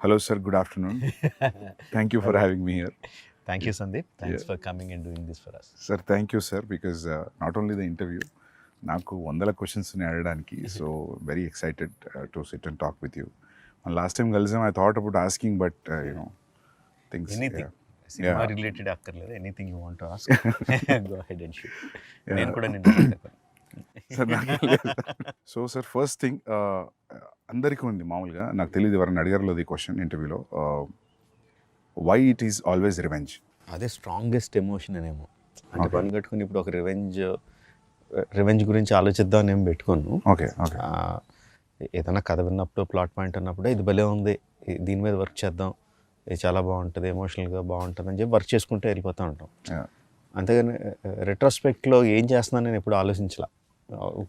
Hello, sir. Good afternoon. Thank you for having me here. Thank you, Sandeep. Thanks for coming and doing this for us. Sir, thank you, sir, because not only the interview, నాకు వందల questions అడగడానికి so very excited to sit and talk with you last time కలిసాం I thought about asking but you know things anything cinema related అక్కర్లేదు, anything you want to ask go ahead and shoot. నేను కూడా నిన్ను so sir first thing అందరికీ ఉంది మామూలుగా, నాకు తెలియదు ఎవరైనా అడిగారులో ఈ క్వశ్చన్ ఇంటర్వ్యూలో, why it is always revenge. అదే స్ట్రాంగెస్ట్ ఎమోషన్ అనేమో, అంటే పని కట్టుకుని ఇప్పుడు ఒక రివెంజ్ గురించి ఆలోచిద్దాం అని ఏం పెట్టుకోను. ఓకే ఓకే, ఏదైనా కథ విన్నప్పుడు ప్లాట్ పాయింట్ అన్నప్పుడు ఇది భలే ఉంది, దీని మీద వర్క్ చేద్దాం, ఇది చాలా బాగుంటుంది, ఎమోషనల్గా బాగుంటుంది అని చెప్పి వర్క్ చేసుకుంటూ వెళ్ళిపోతూ ఉంటాం. అంతేగాని రెట్రోస్పెక్ట్లో ఏం చేస్తున్నాను నేను ఎప్పుడు ఆలోచించలా.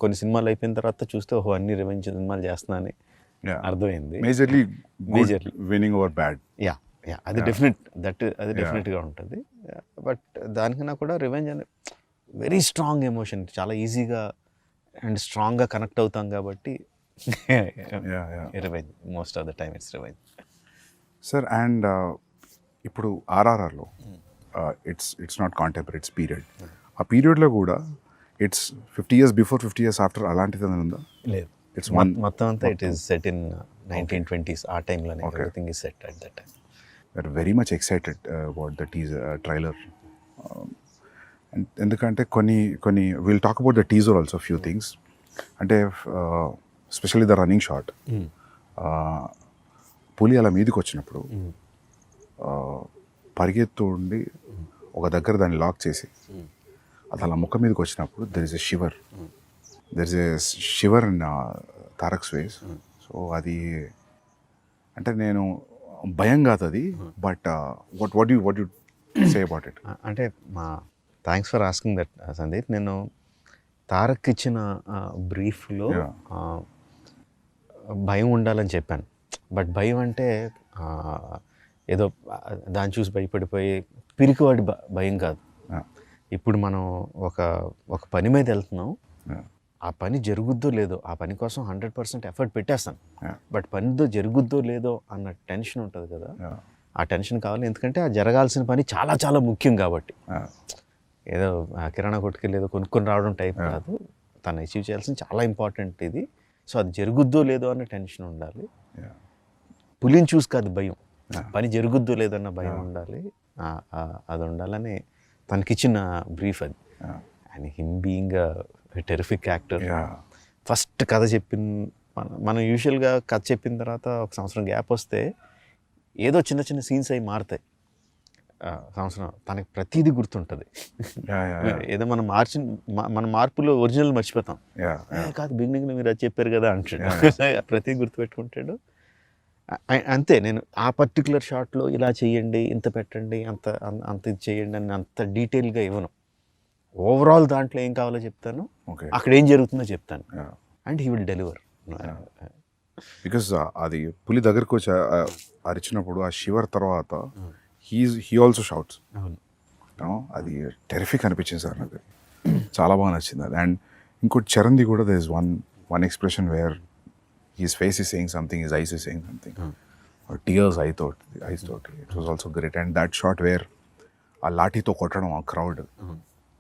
కొన్ని సినిమాలు అయిపోయిన తర్వాత చూస్తే ఓహో అన్ని రివెంజ్ సినిమాలు చేస్తున్నానని అర్థమైంది. Majorly winnowing over bad. Yeah yeah అది డెఫినెట్, అది డెఫినెట్గా ఉంటుంది. బట్ దానికన్నా కూడా రివెంజ్ అనే వెరీ స్ట్రాంగ్ ఎమోషన్, చాలా ఈజీగా అండ్ స్ట్రాంగ్గా కనెక్ట్ అవుతాం కాబట్టి revenge, most of the time it's revenge. Sir and ఇప్పుడు ఆర్ఆర్ఆర్లో it's not contemporary, it's period. ఆ పీరియడ్లో కూడా it's 50 years before 50 years after అలాంటిది ఉందా? లేదు, ఇట్స్ మొత్తం అంతా it is set in 1920s. ఆ టైంలోనే everything is set at that time. We are very much excited about the trailer. ఎందుకంటే కొన్ని will talk about the teaser also few things. అంటే ఎస్పెషల్లీ ద రన్నింగ్ షాట్, పులి అలా మీదకి వచ్చినప్పుడు పరిగెత్తు ఉండి ఒక దగ్గర దాన్ని లాక్ చేసి అది అలా ముఖం మీదకి వచ్చినప్పుడు there is a shiver in Tarak's face. So అది అంటే నేను భయం కాదు అది, but what you say about it? అంటే thanks for asking that Sandeep. నేను తారక్ ఇచ్చిన బ్రీఫ్లో భయం ఉండాలని చెప్పాను. బట్ భయం అంటే ఏదో దాన్ని చూసి భయపడిపోయి పిరికివాడి భయం కాదు. ఇప్పుడు మనం ఒక పని మీద వెళ్తున్నాం, ఆ పని జరుగుద్దో లేదో, ఆ పని కోసం 100% ఎఫర్ట్ పెట్టేస్తాను, బట్ పనితో జరుగుద్దో లేదో అన్న టెన్షన్ ఉంటుంది కదా, ఆ టెన్షన్ కావాలి. ఎందుకంటే ఆ జరగాల్సిన పని చాలా చాలా ముఖ్యం కాబట్టి. ఏదో కిరాణా కొట్టుకెళ్ళి ఏదో కొనుక్కొని రావడం టైప్ కాదు, తను అచీవ్ చేయాల్సిన చాలా ఇంపార్టెంట్ ఇది. సో అది జరుగుద్దో లేదో అన్న టెన్షన్ ఉండాలి. పులిని చూసి కాదు భయం, పని జరుగుద్దో లేదన్న భయం ఉండాలి. అది ఉండాలని తనకిచ్చిన బ్రీఫ్ అది. And him being terrific actor. First కథ మనం యూజువల్గా కథ చెప్పిన తర్వాత ఒక సంవత్సరం గ్యాప్ వస్తే ఏదో చిన్న చిన్న సీన్స్ అవి మారుతాయి. సంవత్సరం తనకి ప్రతిదీ గుర్తుంటుంది. ఏదో మన మార్పులో ఒరిజినల్ మర్చిపోతాం. కాదు బిగినింగ్లో మీరు అది చెప్పారు కదా అంటాడు, ప్రతిదీ గుర్తుపెట్టుకుంటాడు. అంతే, నేను ఆ పర్టికులర్ షాట్లో ఇలా చేయండి, ఇంత పెట్టండి, అంత ఇది చేయండి అని అంత డీటెయిల్గా ఇవ్వను. ఓవరాల్ దాంట్లో ఏం కావాలో చెప్తాను, అక్కడ ఏం జరుగుతుందో చెప్తాను, and he will deliver. Because అది పులి దగ్గరకు వచ్చి అరిచినప్పుడు ఆ షివర్ తర్వాత హీ ఆల్సో షౌట్స్. అది టెరిఫిక్ అనిపించింది సార్, నాకు చాలా బాగా నచ్చింది అది. అండ్ ఇంకోటి చరణ్ది కూడా there is one expression where his face is saying something, his eyes is saying something, or tears eyes thought it was also great. And that shot where ఆ లాఠీతో కొట్టడం ఆ క్రౌడ్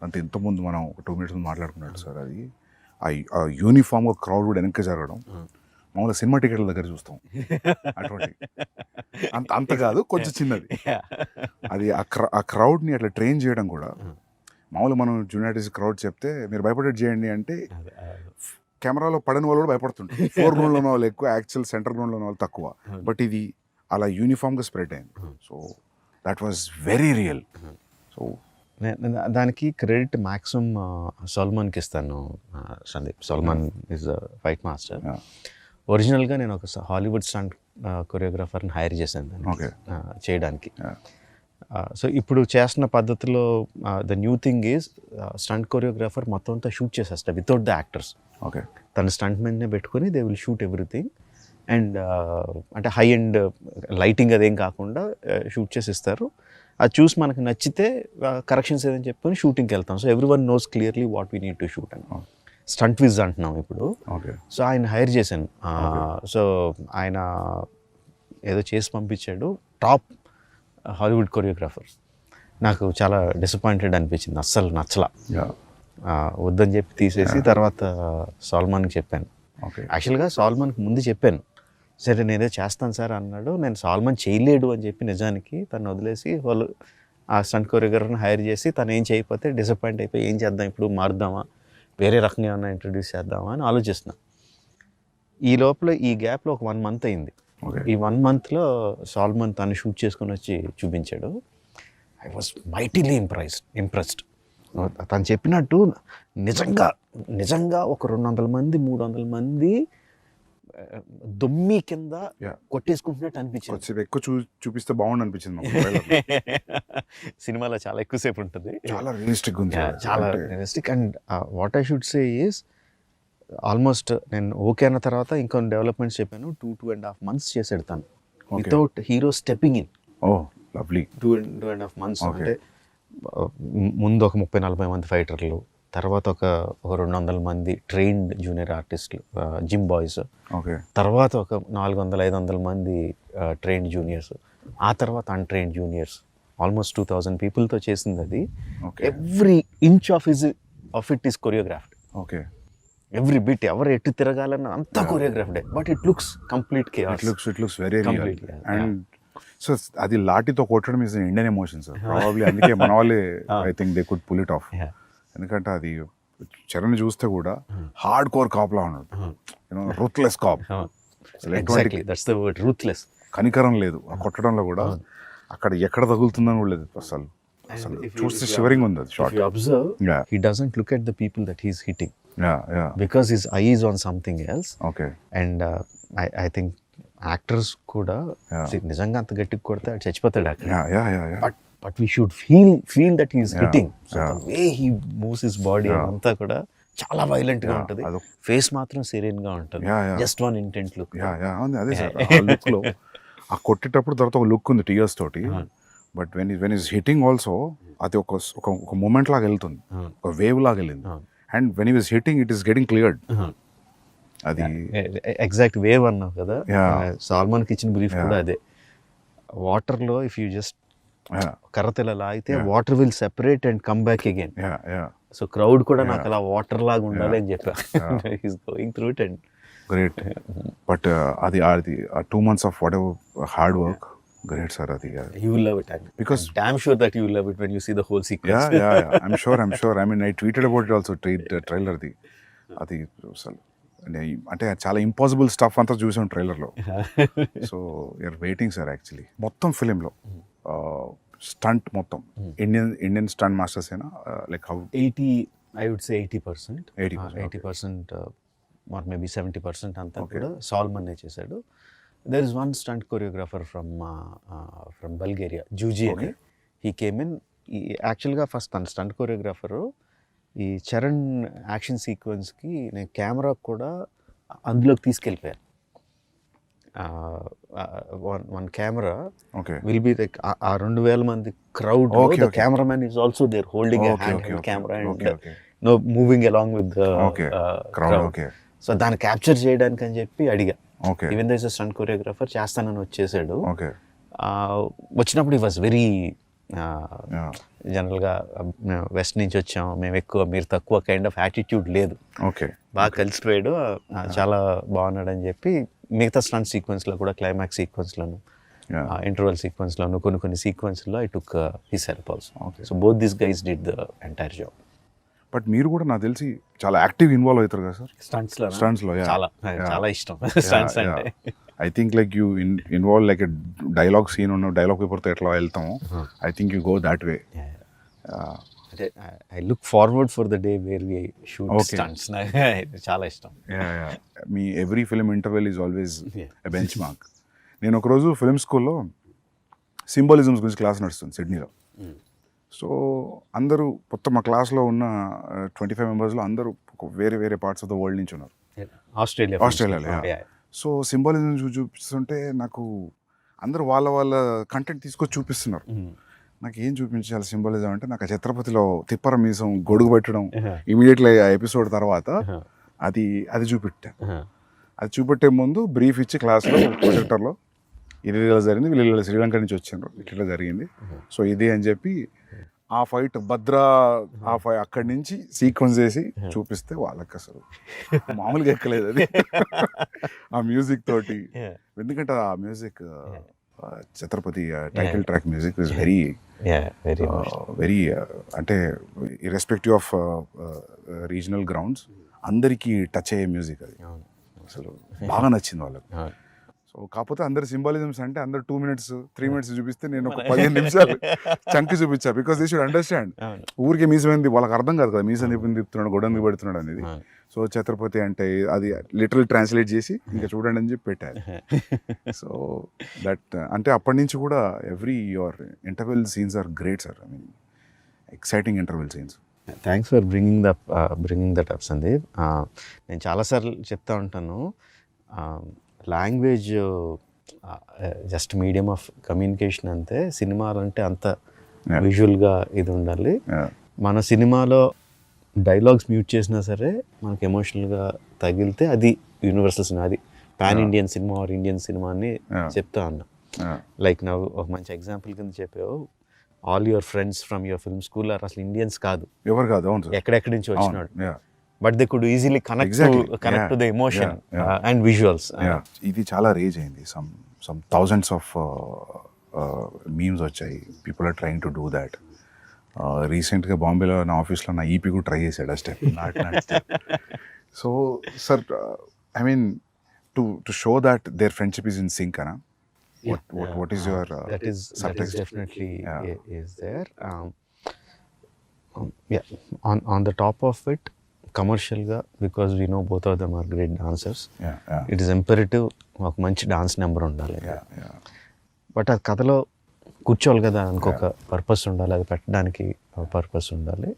అంత ఇంతకుముందు మనం 2 minutes మాట్లాడుకున్నాడు సార్, అది ఆ యూనిఫామ్గా క్రౌడ్ కూడా వెనక్కి జరగడం మామూలుగా సినిమా టికెట్ల దగ్గర చూస్తాం అటువంటి అంత కాదు, కొంచెం చిన్నది. అది ఆ క్రౌడ్ని అట్లా ట్రైన్ చేయడం కూడా మామూలుగా మనం జూనియార్టీస్ క్రౌడ్ చెప్తే మీరు భయపడేది చేయండి అంటే కెమెరాలో పడని వాళ్ళు కూడా భయపడుతుంటారు. 4 గ్రౌండ్లో ఉన్న వాళ్ళు ఎక్కువ, యాక్చువల్ సెంటర్ గ్రౌండ్లో ఉన్న వాళ్ళు తక్కువ. బట్ ఇది అలా యూనిఫామ్గా స్ప్రెడ్ అయింది. So that was very real. So దానికి క్రెడిట్ మ్యాక్సిమం సల్మాన్కి ఇస్తాను Sandeep. Salman is fight master. ఒరిజినల్గా నేను ఒక హాలీవుడ్ స్టంట్ కొరియోగ్రాఫర్ని హైర్ చేశాను దానికి చేయడానికి. సో ఇప్పుడు చేస్తున్న పద్ధతిలో the new thing is stunt choreographer మొత్తం అంతా షూట్ చేసేస్తా వితౌట్ ద యాక్టర్స్. ఓకే, తన స్టంట్ మెన్నే పెట్టుకొని they will shoot everything. And అంటే హై అండ్ లైటింగ్ అదేం కాకుండా షూట్ చేసి ఇస్తారు. అది చూసి మనకు నచ్చితే కరెక్షన్స్ ఏదని చెప్పుకొని షూటింగ్కి వెళ్తాం. So every one knows clearly what we need to shoot అని. స్టంట్ విజ్ అంటున్నాం ఇప్పుడు. సో ఆయన హైర్ చేశాను. సో ఆయన ఏదో చేసి పంపించాడు, టాప్ హాలీవుడ్ కొరియోగ్రాఫర్. నాకు చాలా డిసప్పాయింటెడ్ అనిపించింది, అస్సలు నచ్చలా. వద్దని చెప్పి తీసేసి తర్వాత సాల్మాన్కి చెప్పాను. యాక్చువల్గా సాల్మాన్కి ముందు చెప్పాను, సరే నేనేదో చేస్తాను సార్ అన్నాడు. నేను సాల్మాన్ చేయలేడు అని చెప్పి నిజానికి తను వదిలేసి వాళ్ళు ఆ స్టంట్ కొరియోగ్రాఫర్ని హైర్ చేసి తను ఏం చేయకపోతే డిసప్పాయింట్ అయిపోయి ఏం చేద్దాం ఇప్పుడు, మారుద్దామా, వేరే రకంగా ఏమన్నా ఇంట్రడ్యూస్ చేద్దామా అని ఆలోచిస్తున్నా. ఈ లోపల ఈ గ్యాప్లో ఒక 1 month అయింది. ఈ 1 monthలో సాల్మాన్ తను షూట్ చేసుకొని వచ్చి చూపించాడు. I was mightily impressed. తను చెప్పినట్టు నిజంగా ఒక 200 మంది 300 మంది దొమ్మి కింద కొట్టేసుకుంటున్నట్టు అనిపించింది. ఎక్కువ చూపిస్తే బాగుండు అనిపించింది. సినిమాలో చాలా ఎక్కువసేపు ఉంటుంది, చాలా రియలిస్టిక్ ఉంది, చాలా realistic. And what I should say is almost నేను ఓకే అన్న తర్వాత ఇంకొన్ని డెవలప్మెంట్స్ చెప్పాను. 2.5 months చేసాడు తను without hero stepping in. Lovely. 2.5 months అంటే ముందు ఒక 30-40 మంది ఫైటర్లు, తర్వాత ఒక 200 మంది ట్రైన్డ్ జూనియర్ ఆర్టిస్టులు, జిమ్ బాయ్స్, తర్వాత ఒక 400-500 మంది ట్రైన్డ్ జూనియర్స్, ఆ తర్వాత అన్ట్రైన్డ్ జూనియర్స్, ఆల్మోస్ట్ 2000 పీపుల్తో చేసింది అది. Every inch of it is choreographed. Every bit, ఎవరు ఎటు తిరగాలన్న అంతా కొరియోగ్రాఫ్డే, but it looks complete chaos. It looks very real. And so అది లాఠీతో కొట్టడం is Indian emotion sir, probably అందుకే మన వాళ్ళే I think they could pull it off. ఎందుకంటే అది చరణ్ చూస్తే కూడా హార్డ్ కోర్ కాప్లా ఉన్నాడు, రూత్లెస్ కాప్. రూత్లెస్, కనికరం లేదు ఆ కొట్టడంలో కూడా, అక్కడ ఎక్కడ తగులుతుందని కూడా లేదు అసలు. చూస్తే షివరింగ్ ఉంది అది shot. He doesn't look at the people that he's hitting. Because his eye is on something else. And I think actors కూడా నిజంగా అంత గట్టిగా కొడితే చచ్చిపోతాడు అక్కడ. But we should feel that he's hitting. Way he moves his body అంతా కూడా చాలా వైలెంట్ గా ఉంటుంది, ఫేస్ మాత్రం సెరీన్ గా ఉంటుంది, జస్ట్ వన్ ఇంటెంట్ లుక్. అదే సార్, ఆ లుక్ లో ఆ కొట్టేటప్పుడు తర్వాత ఒక లుక్ ఉంది టీయర్స్ తోటి. But when is hitting also అది ఒక మూమెంట్ లాగా వెళ్తుంది, ఒక వేవ్ లాగా వెళ్ళింది. And when is hitting it is getting cleared. అది ఎగ్జాక్ట్ వేవ్ అన్నావు కదా, సాల్మాన్కి ఇచ్చిన బ్రీఫ్ కూడా అదే. వాటర్లో ఇఫ్ యూ జస్ట్ కర్రతెల లాగితే water will separate and come back again. So crowd కూడా నాకు అలా వాటర్ లాగా ఉండాలి అని చెప్పా. He's going through it. And great. But అది 2 months of what ever hard work, great sir. అది you will love it, because damn sure that you will love it when you see the whole sequence. I'm sure. I mean, I tweeted about it also, trailer ది. అది అసలు అంటే చాలా impossible stuff అంతా చూసాం ట్రైలర్లో. So you are waiting sir. Actually మొత్తం ఫిలింలో స్టంట్ మొత్తం ఇండియన్ స్టంట్ మాస్టర్స్ ఏనా, లైక్ హౌ 80% ఆర్ మేబీ 70% అంతా కూడా సాల్మన్నే చేశాడు. There is one stunt choreographer from Bulgaria, Juji అని. He came in. యాక్చువల్గా ఫస్ట్ తన స్టంట్ కొరియోగ్రాఫరు ఈ చరణ్ యాక్షన్ సీక్వెన్స్కి నేను కెమెరా కూడా అందులోకి తీసుకెళ్ళిపోయాను. One camera will be like ఆ 2000 మంది crowd, the cameraman is also there holding a hand camera and no moving along with the crowd. So దాన్ని క్యాప్చర్ చేయడానికి అని చెప్పి అడిగా. Even though is a stunt choreographer, చేస్తానని వచ్చేసాడు. వచ్చినప్పుడు ఈ వాజ్ వెరీ జనరల్గా వెస్ట్ నుంచి వచ్చాం మేము ఎక్కువ మీరు తక్కువ కైండ్ ఆఫ్ యాటిట్యూడ్ లేదు. బాగా కలిసిపోయాడు, చాలా బాగున్నాడు అని చెప్పి మిగతా స్టంట్ సీక్వెన్స్లో కూడా, క్లైమాక్స్ సీక్వెన్స్లోను, ఇంటర్వల్ సీక్వెన్స్లోను, కొన్ని సీక్వెన్స్లో I took his help also. So both this guys did the entire job. But మీరు కూడా నాకు తెలిసి చాలా యాక్టివ్ ఇన్వాల్వ్ అవుతారు కదా సార్ స్టంట్స్లో. చాలా ఇష్టం స్టంట్స్ అంటే. I think like you involve like a dialogue scene ఉన్న డైలాగ్ పేపర్తో ఎట్లా వెళ్తాము, I think you go that way. I look forward for the day where we shoot stunts. చాలా ఇష్టం. మీ every film interval is always a benchmark. నేను ఒకరోజు film స్కూల్లో సింబాలిజమ్స్ గురించి క్లాస్ నడుస్తుంది సిడ్నీలో. సో అందరూ మొత్తం మా క్లాస్లో ఉన్న 25 మెంబర్స్లో అందరూ వేరే పార్ట్స్ ఆఫ్ ద వరల్డ్ నుంచి ఉన్నారు, ఆస్ట్రేలియాలో. సో సింబాలిజం చూపిస్తుంటే నాకు అందరూ వాళ్ళ కంటెంట్ తీసుకొచ్చి చూపిస్తున్నారు. నాకు ఏం చూపించాలి సింబాలిజం అంటే, నాకు ఆ ఛత్రపతిలో తిప్పర మీసం గొడుగు పెట్టడం ఇమీడియట్లీ ఆ ఎపిసోడ్ తర్వాత అది చూపెట్టా. అది చూపెట్టే ముందు బ్రీఫ్ ఇచ్చి క్లాస్లో ప్రొజెక్టర్లో ఇలా జరిగింది, వీళ్ళు శ్రీలంక నుంచి వచ్చారు, ఇట్లా జరిగింది, సో ఇది అని చెప్పి ఆ ఫైట్ భద్రా ఆ ఫైట్ అక్కడి నుంచి సీక్వెన్స్ చేసి చూపిస్తే వాళ్ళకి అసలు మామూలుగా ఎక్కలేదు అది. ఆ మ్యూజిక్ తోటి, ఎందుకంటే ఆ music Chatrapathi title track music is very very అంటే ఇర్రెస్పెక్టివ్ ఆఫ్ రీజనల్ గ్రౌండ్స్ అందరికీ టచ్ అయ్యే మ్యూజిక్ అది. అసలు బాగా నచ్చింది వాళ్ళకి. సో కాకపోతే అందరు సింబాలిజమ్స్ అంటే అందరు 2 minutes 3 minutes చూపిస్తే నేను ఒక 15 నిమిషాలు చంకి చూపించా, బికాస్ దే షుడ్ అండర్స్టాండ్. ఊరికే మీసమైంది వాళ్ళకి అర్థం కాదు కదా, మీసం తిప్పుతున్నాడు గొడవకి పెడుతున్నాడు అనేది. సో ఛత్రపతి అంటే అది లిటరల్ ట్రాన్స్లేట్ చేసి ఇంకా చూడండి అని చెప్పి పెట్టారు. సో దట్ అంటే అప్పటి నుంచి కూడా every your interval scenes are great sir. I mean exciting interval scenes. Thanks for bringing that up Sandeep. నేను చాలాసార్లు చెప్తా ఉంటాను, language just medium of communication అంతే, సినిమాలంటే అంత విజువల్గా ఇది ఉండాలి. మన సినిమాలో డైలాగ్స్ మ్యూట్ చేసినా సరే మనకి ఎమోషనల్గా తగిలితే అది యూనివర్సల్ సినిమా, అది pan Indian cinema or Indian cinema అని చెప్తా ఉన్నా. లైక్ నా ఒక మంచి ఎగ్జాంపుల్ కింద చెప్పావు, all your friends from your film school అసలు ఇండియన్స్ కాదు, ఎవరు కాదు, ఎక్కడెక్కడి నుంచి వచ్చినాడు, but they could easily connect to the emotion and visuals. ఇది చాలా రేజ్ అయింది, సమ్ థౌజండ్స్ ఆఫ్ మీమ్స్ వచ్చాయి, people are trying to do that. రీసెంట్గా బాంబేలో నా ఆఫీస్లో నా ఈపీ కూడా ట్రై చేశాడు ఆ step. So sir I mean to show that their friendship is in sync అనా. What is your that is definitely is there. Yeah, on the top of it, commercial ga, because we know both of them are great dancers. It is imperative ఒక మంచి dance number ఉండాలి. But అది కథలో కూర్చోవాలి కదా, ఇంకొక purpose ఉండాలి, అది పెట్టడానికి పర్పస్ ఉండాలి.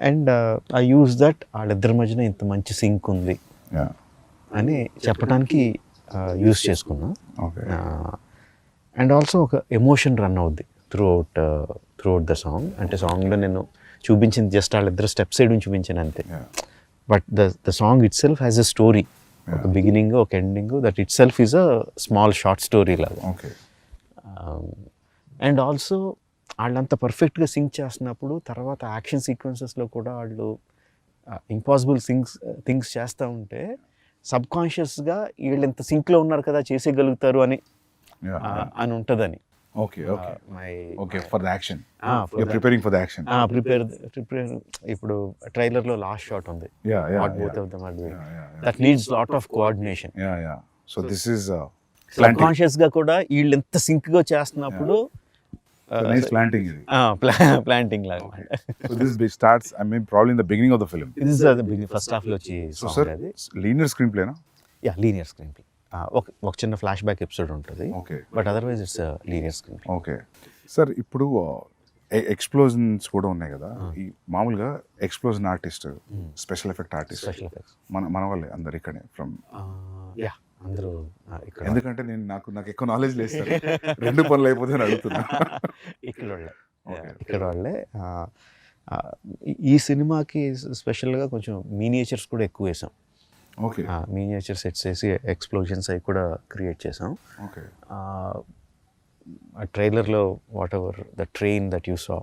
అండ్ ఐ యూజ్ దట్ వాళ్ళిద్దరి మధ్యన ఇంత మంచి సింక్ ఉంది అని చెప్పడానికి యూజ్ చేసుకున్నా. అండ్ ఆల్సో ఒక ఎమోషన్ రన్ అవుద్ది త్రూ అవుట్ ద సాంగ్. అంటే సాంగ్లో నేను చూపించింది జస్ట్ వాళ్ళిద్దరు స్టెప్స్ వేయడం చూపించాను అంతే, but the song it self has a story, ఒక బిగినింగ్ ఒక ending, that it self is a small short story లాగా. అండ్ ఆల్సో వాళ్ళంతా పర్ఫెక్ట్గా సింక్ చేస్తున్నప్పుడు తర్వాత యాక్షన్ సీక్వెన్సెస్లో కూడా వాళ్ళు ఇంపాసిబుల్ థింగ్స్ చేస్తూ ఉంటే సబ్ కాన్షియస్గా వీళ్ళు ఎంత సింక్లో ఉన్నారు కదా చేసేయగలుగుతారు అని ఉంటుందని. ఇప్పుడు ట్రైలర్లో లాస్ట్ షాట్ ఉంది, that needs lot of coordination. సబ్ కాన్షియస్గా కూడా వీళ్ళు ఎంత సింక్గా చేస్తున్నప్పుడు planting లాగా. So this big starts, I mean, probably in the beginning of the film. This is the beginning, first half లో వచ్చి. So sir, linear screenplay na? Yeah, linear screenplay. ఒక చిన్న ఫ్లాష్ బ్యాక్ ఎపిసోడ్ ఉంటుంది, but otherwise it's linear screenplay. Okay sir, ఇప్పుడు explosions కూడా ఉన్నాయి కదా, ఈ మామూలుగా explosion artist, special effect artist మన వాళ్ళే అందరు ఇక్కడే ఫ్రమ్. యా, అందరూ ఇక్కడ. ఎందుకంటే నేను నాకు ఎక్కువ నాలెడ్జ్ లేదు సార్, 2 పనులు అయిపోతే అని అడుగుతున్నా. ఇక్కడ వాళ్ళే. ఈ సినిమాకి స్పెషల్గా కొంచెం మినియేచర్స్ కూడా ఎక్కువ వేసాం. ఓకే, మినియేచర్ సెట్స్ వేసి ఎక్స్ప్లోజన్స్ అవి కూడా క్రియేట్ చేసాం. ఓకే, ఆ ట్రైలర్లో what ever the train that you saw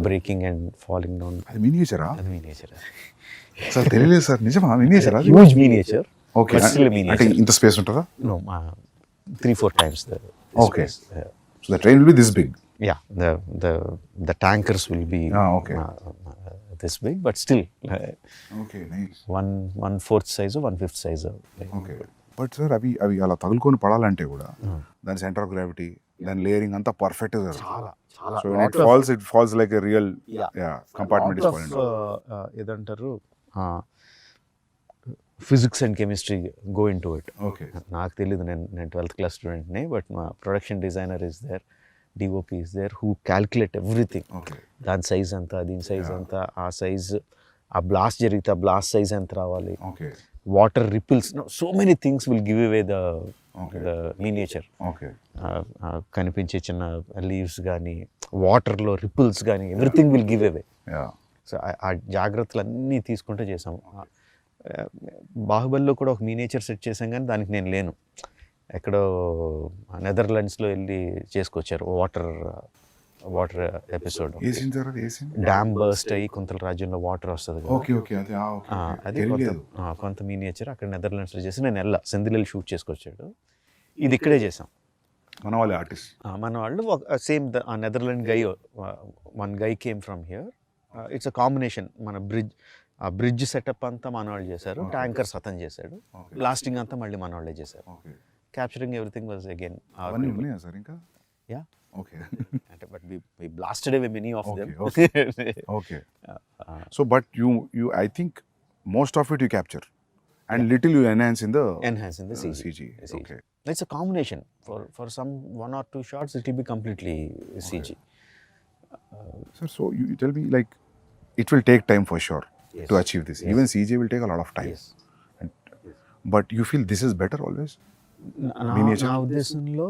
breaking and falling down, అది మినియేచరా? అది మినియేచర్ సార్, తెలియలేదు సార్. నిజమా? మినియేచరా? Huge miniature. ఓకే, అంటే ఇంత స్పేస్ ఉంటుందా? No, 3-4 times the okay space. So the train will be this big. Yeah, the tankers will be okay. This big, but still okay, nice. 1/4 size or 1/5 size. Okay, but sir, అవి అలా తగులుకొని పడాలంటే కూడా దాని centre of gravity, దాని layering అంతా perfect గా చాలా. So when it falls like a real compartment is falling down. ఏదంటారు, physics and chemistry go into it. Okay, నాకు తెలీదు, నేను 12th class స్టూడెంట్ని, బట్ మా production designer is there, DOP is there, who calculate everything. దాని size అంతా, దీని size అంతా, ఆ సైజ్, ఆ బ్లాస్ట్ జరిగితే ఆ బ్లాస్ట్ సైజ్ ఎంత రావాలి, water ripples, so many things will give away the miniature. కనిపించే చిన్న లీవ్స్ కానీ, వాటర్లో రిపుల్స్ కానీ, everything will give away. So ఆ జాగ్రత్తలు అన్నీ తీసుకుంటూ చేసాము. బాహుబలిలో కూడా ఒక మినియేచర్ సెట్ చేసాం, కానీ దానికి నేను లేను. ఎక్కడో నెదర్లాండ్స్లో వెళ్ళి చేసుకొచ్చారు వాటర్ ఎపిసోడ్. ఏ సీన్ సార్ అది? ఏ సీన్? డ్యామ్ బర్స్ట్ అయ్యి కొంత రాజ్యంలో వాటర్ వస్తుంది కదా. ఓకే ఓకే అది అది కొంత మీనియేచర్ అక్కడ నెదర్లాండ్స్లో చేసి నేను సెందిల్ షూట్ చేసుకొచ్చాడు. ఇది ఇక్కడే చేసాం. మన వాళ్ళ ఆర్టిస్ట్ మన వాళ్ళు same Netherland guy, one guy came from here. It's a combination. మన బ్రిడ్జ్ సెటప్ అంతా మన వాళ్ళు చేశారు, ట్యాంకర్స్ అతను చేశాడు, లాస్టింగ్ అంతా మళ్ళీ మన వాళ్ళే చేశారు. Capturing everything was again sir ఇంకా. Yeah okay. అంటే but we blasted away many of them. Okay. So but you I think most of it you capture and little you enhance in the CG. Okay. It's a combination. For some 1 or 2 shots it will be completely CG. Sir, so you tell me, like, it will take time for sure. Yes. To achieve this. Yes. Even CG will take a lot of time. Yes. And, but you feel this is better always? నా ఉద్దేశంలో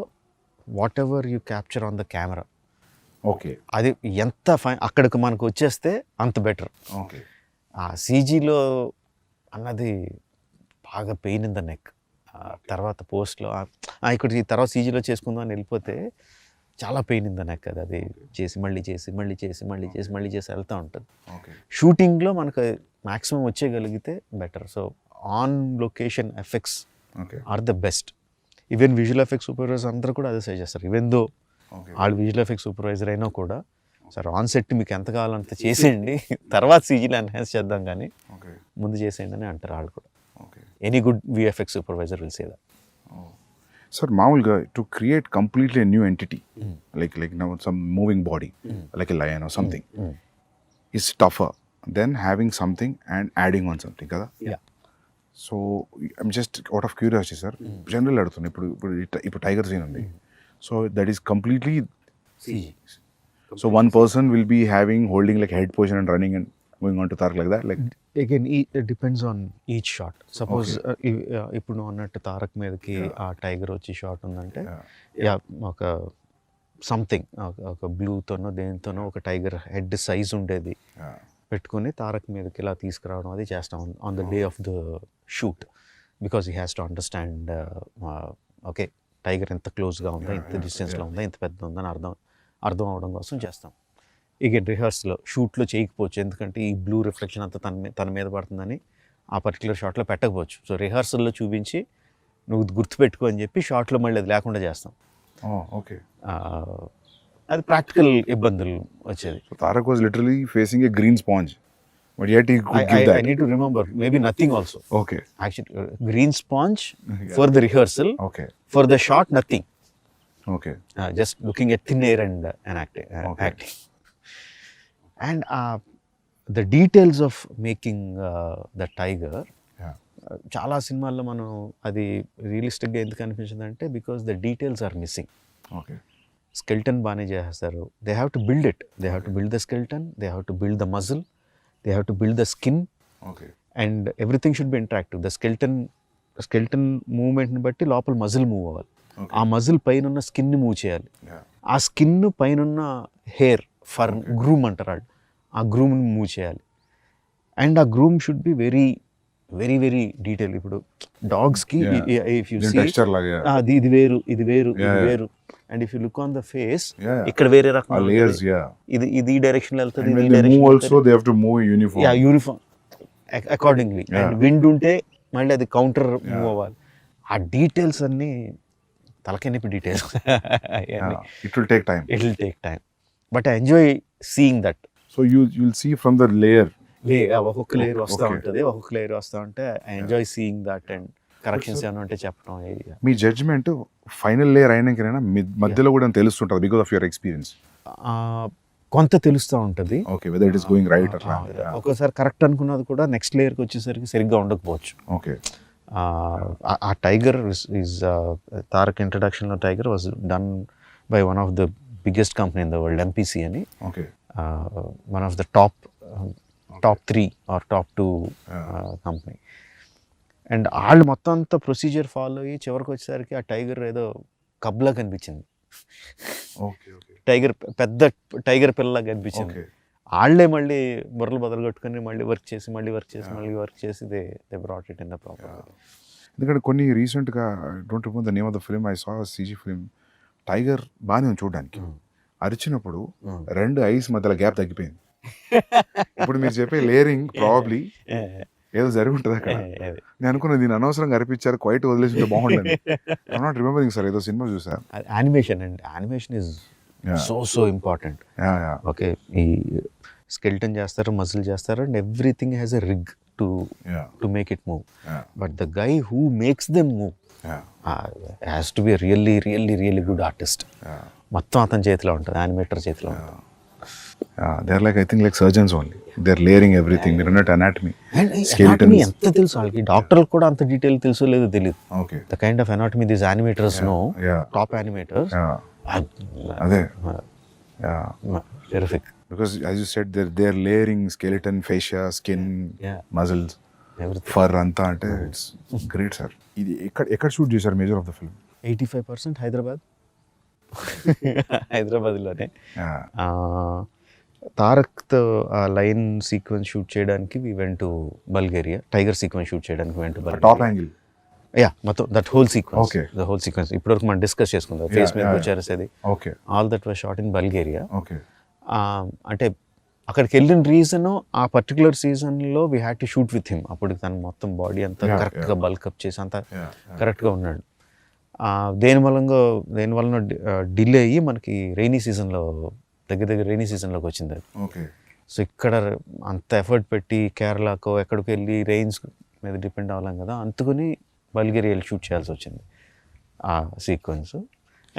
what ever you capture on the camera, okay, అది ఎంత fine అక్కడికి మనకు వచ్చేస్తే అంత better. Okay. ఆ సీజీలో అన్నది బాగా పెయిన్ ఇన్ ద నెక్. తర్వాత పోస్ట్లో ఇక్కడ తర్వాత సీజీలో చేసుకుందాం అని వెళ్ళిపోతే చాలా పెయిన్ ఇన్ ద నెక్. అది చేసి మళ్ళీ వెళ్తూ ఉంటుంది. షూటింగ్లో మనకు మ్యాక్సిమం వచ్చేయగలిగితే better. So on location effects are the best. Even visual effects supervisor అందరూ కూడా అదే సజెస్ట్ చేస్తారు. ఈవెన్ దో వాళ్ళు విజువల్ ఎఫెక్ట్స్ సూపర్వైజర్ అయినా కూడా, సార్ ఆన్ సెట్ మీకు ఎంత కావాలంత చేసేయండి, తర్వాత సీజీలో ఎన్హాన్స్ చేద్దాం కానీ ముందు చేసేయండి అని అంటారు వాళ్ళు కూడా. Any good VFX supervisor will say that. Sir మామూలుగా to create completely new entity like now some moving body like a lion or something is tougher then having something and adding on something కదా. So I'm just out of curiosity sir, general అడుగుతున్నాను. ఇప్పుడు tiger scene ఉంది, so that is completely CG. So one person will be holding like head position and running and going on to Tarak like that? Like Again, it depends on each shot. Suppose ఇప్పుడు నువ్వు అన్నట్టు తారక్ మీదకి ఆ tiger వచ్చి shot ఉందంటే ఒక something ఒక బ్లూతోనో దేనితోనో ఒక టైగర్ హెడ్ సైజ్ ఉండేది పెట్టుకుని తారక్ మీదకి ఇలా తీసుకురావడం అది చేస్తాం on the day of the shoot. Because he has to understand okay tiger ఎంత క్లోజ్గా ఉందా, ఎంత డిస్టెన్స్లో ఉందా, ఎంత పెద్ద ఉందని అర్థం అవడం కోసం చేస్తాం. ఇక రిహర్సల్లో షూట్లో చేయకపోవచ్చు, ఎందుకంటే ఈ బ్లూ రిఫ్లెక్షన్ అంతా తన మీద పడుతుందని ఆ పర్టికులర్ షాట్లో పెట్టకపోవచ్చు. సో రిహర్సల్లో చూపించి నువ్వు గుర్తుపెట్టుకో అని చెప్పి షాట్లో మళ్ళీ అది లేకుండా చేస్తాం. ఓకే, అది ప్రాక్టికల్ ఇబ్బందులు వచ్చేది. Tarak was literally facing A green sponge, but yet he could give that. I need to remember, maybe nothing also. Okay. Actually, green sponge for the rehearsal. Okay. For the shot, nothing. Okay. Just looking at thin air and acting. And the details of making the tiger. చాలా సినిమాల్లో మనం అది రియలిస్టిక్గా ఎందుకు అనిపించిందంటే because the details are missing. Okay. Skeleton బాగానే చేస్తారు. They have to build it. They have to build the skeleton, they have to build the muscle, they have to build the skin. Okay. And everything should be interactive. The skeleton movement ని బట్టి లోపల muscle move అవ్వాలి. ఆ muscle పైన ఉన్న skin ని move చేయాలి. ఆ స్కిన్ పైన ఉన్న హెయిర్ ఫర్ గ్రూమ్ అంటారు, ఆ గ్రూమ్ ని మూవ్ చేయాలి. అండ్ ఆ groom should be very very very detail. ఇప్పుడు డాగ్స్ కి ఇఫ్ యు సీ ఇది వేరు ఇది వేరు ఇది వేరు, and if you look on the face ఇక్కడ వేరే రకం లేయర్స్, ఇది ఈ డైరెక్షన్ లో వెళ్తది, ఈ direction also they have to move uniform accordingly. And wind ఉంటే మళ్ళీ అది కౌంటర్ మూవ్ అవ్వాలి. ఆ డీటెయిల్స్ అన్ని తలకెనిపి details. It will take time but I enjoy seeing that. So you will see from the layer, ఒక్కొక్క లేయర్ వస్తూ ఉంటుంది, ఒక్కొక్క లేయర్ వస్తూ ఉంటే I enjoy seeing that and corrections ఏమైనా ఉంటే చెప్పడం. మీ జడ్జ్మెంట్ ఫైనల్ లేయర్ అయినాకైనా మధ్యలో కూడా తెలుస్తుంటుంది బికాస్ ఆఫ్ యువర్ ఎక్స్పీరియన్స్? కొంత తెలుస్తూ ఉంటుంది. Okay, whether it is going right or wrong. ఒక్కోసారి కరెక్ట్ అనుకున్నది కూడా నెక్స్ట్ లేయర్కి వచ్చేసరికి సరిగ్గా ఉండకపోవచ్చు. ఓకే. ఆ టైగర్ ఈజ్ తారక్ ఇంట్రడక్షన్లో tiger was done by one of the biggest company in the world, MPC అని. Okay. One of the top 3 or top 2 company. And వాళ్ళు మొత్తం అంతా ప్రొసీజర్ ఫాలో అయ్యి చివరికి వచ్చేసరికి ఆ టైగర్ ఏదో కబ్లా కనిపించింది. టైగర్ పెద్ద టైగర్ పిల్లలా కనిపించింది. వాళ్ళే మళ్ళీ బుర్రలు బదలు కొట్టుకుని మళ్ళీ వర్క్ చేసి they brought it in the proper. ఎందుకంటే కొన్ని రీసెంట్గా don't remember the name of the film, I saw CG film, tiger బాగానే ఉంది చూడడానికి, అరిచినప్పుడు రెండు ఐస్ మధ్యలో గ్యాప్ తగ్గిపోయింది. ఇప్పుడు మీరు చెప్పే లేయరింగ్ ప్రాబ్లీ ఏదో జరిగి ఉంటుంది అక్కడ. నేను అనుకున్నా దీన్ని అనవసరంగా అరిపించారు, క్వైట్ వదిలేసి ఉంటే బాగుండదు. ఐ నాట్ రిమెంబరింగ్ సార్, ఏదో సినిమా చూసాను. Animation and animation is so important. Okay, ఈ స్కెల్టన్ చేస్తారు, మజిల్ చేస్తారు, and everything has a rig to make it move. But the guy who makes them move has to be really really really good artist. మొత్తం అతని చేతిలో ఉంటుంది, animator చేతిలో ఉంటుంది. They are like, I think like surgeons only, they are layering everything. మీరు అన్నట్టు anatomy, anatomy ఎంత తెలుసు వాళ్ళకి, డాక్టర్లకు కూడా అంత డీటెయిల్ తెలుసో లేదో తెలియదు. Okay, the kind of anatomy these animators know, top animators. అదే terrific. Because as you said, they're layering skeleton, fascia, skin, muscles, fur anta ante it's great sir. ఇది ఎక్కడ షూట్ చేశారు మేజర్ ఆఫ్ ద ఫిల్మ్? 85% హైదరాబాద్లోనే. తారక్తో ఆ line sequence shoot చేయడానికి we went to Bulgaria. Tiger sequence shoot చేయడానికి went to top angle. Yeah, మొత్తం that whole sequence, the whole sequence ఇప్పటివరకు మనం డిస్కస్ చేసుకుందాం. ఫేస్ మీద వచ్చేసేది, okay, all that was shot in Bulgaria. Okay, అంటే అక్కడికి వెళ్ళిన రీజను ఆ పర్టికులర్ సీజన్లో we had to shoot with him. అప్పుడు తను మొత్తం బాడీ అంతా కరెక్ట్గా బల్కప్ చేసి అంతా కరెక్ట్గా ఉన్నాడు. దేనివల్ల డిలే అయ్యి మనకి రైనీ సీజన్లో దగ్గర రైనీ సీజన్లోకి వచ్చింది అది. ఓకే, సో ఇక్కడ అంత ఎఫర్ట్ పెట్టి కేరళకో ఎక్కడికి వెళ్ళి రెయిన్స్ మీద డిపెండ్ అవ్వలేం కదా, అందుకని బల్గేరియా షూట్ చేయాల్సి వచ్చింది ఆ సీక్వెన్స్.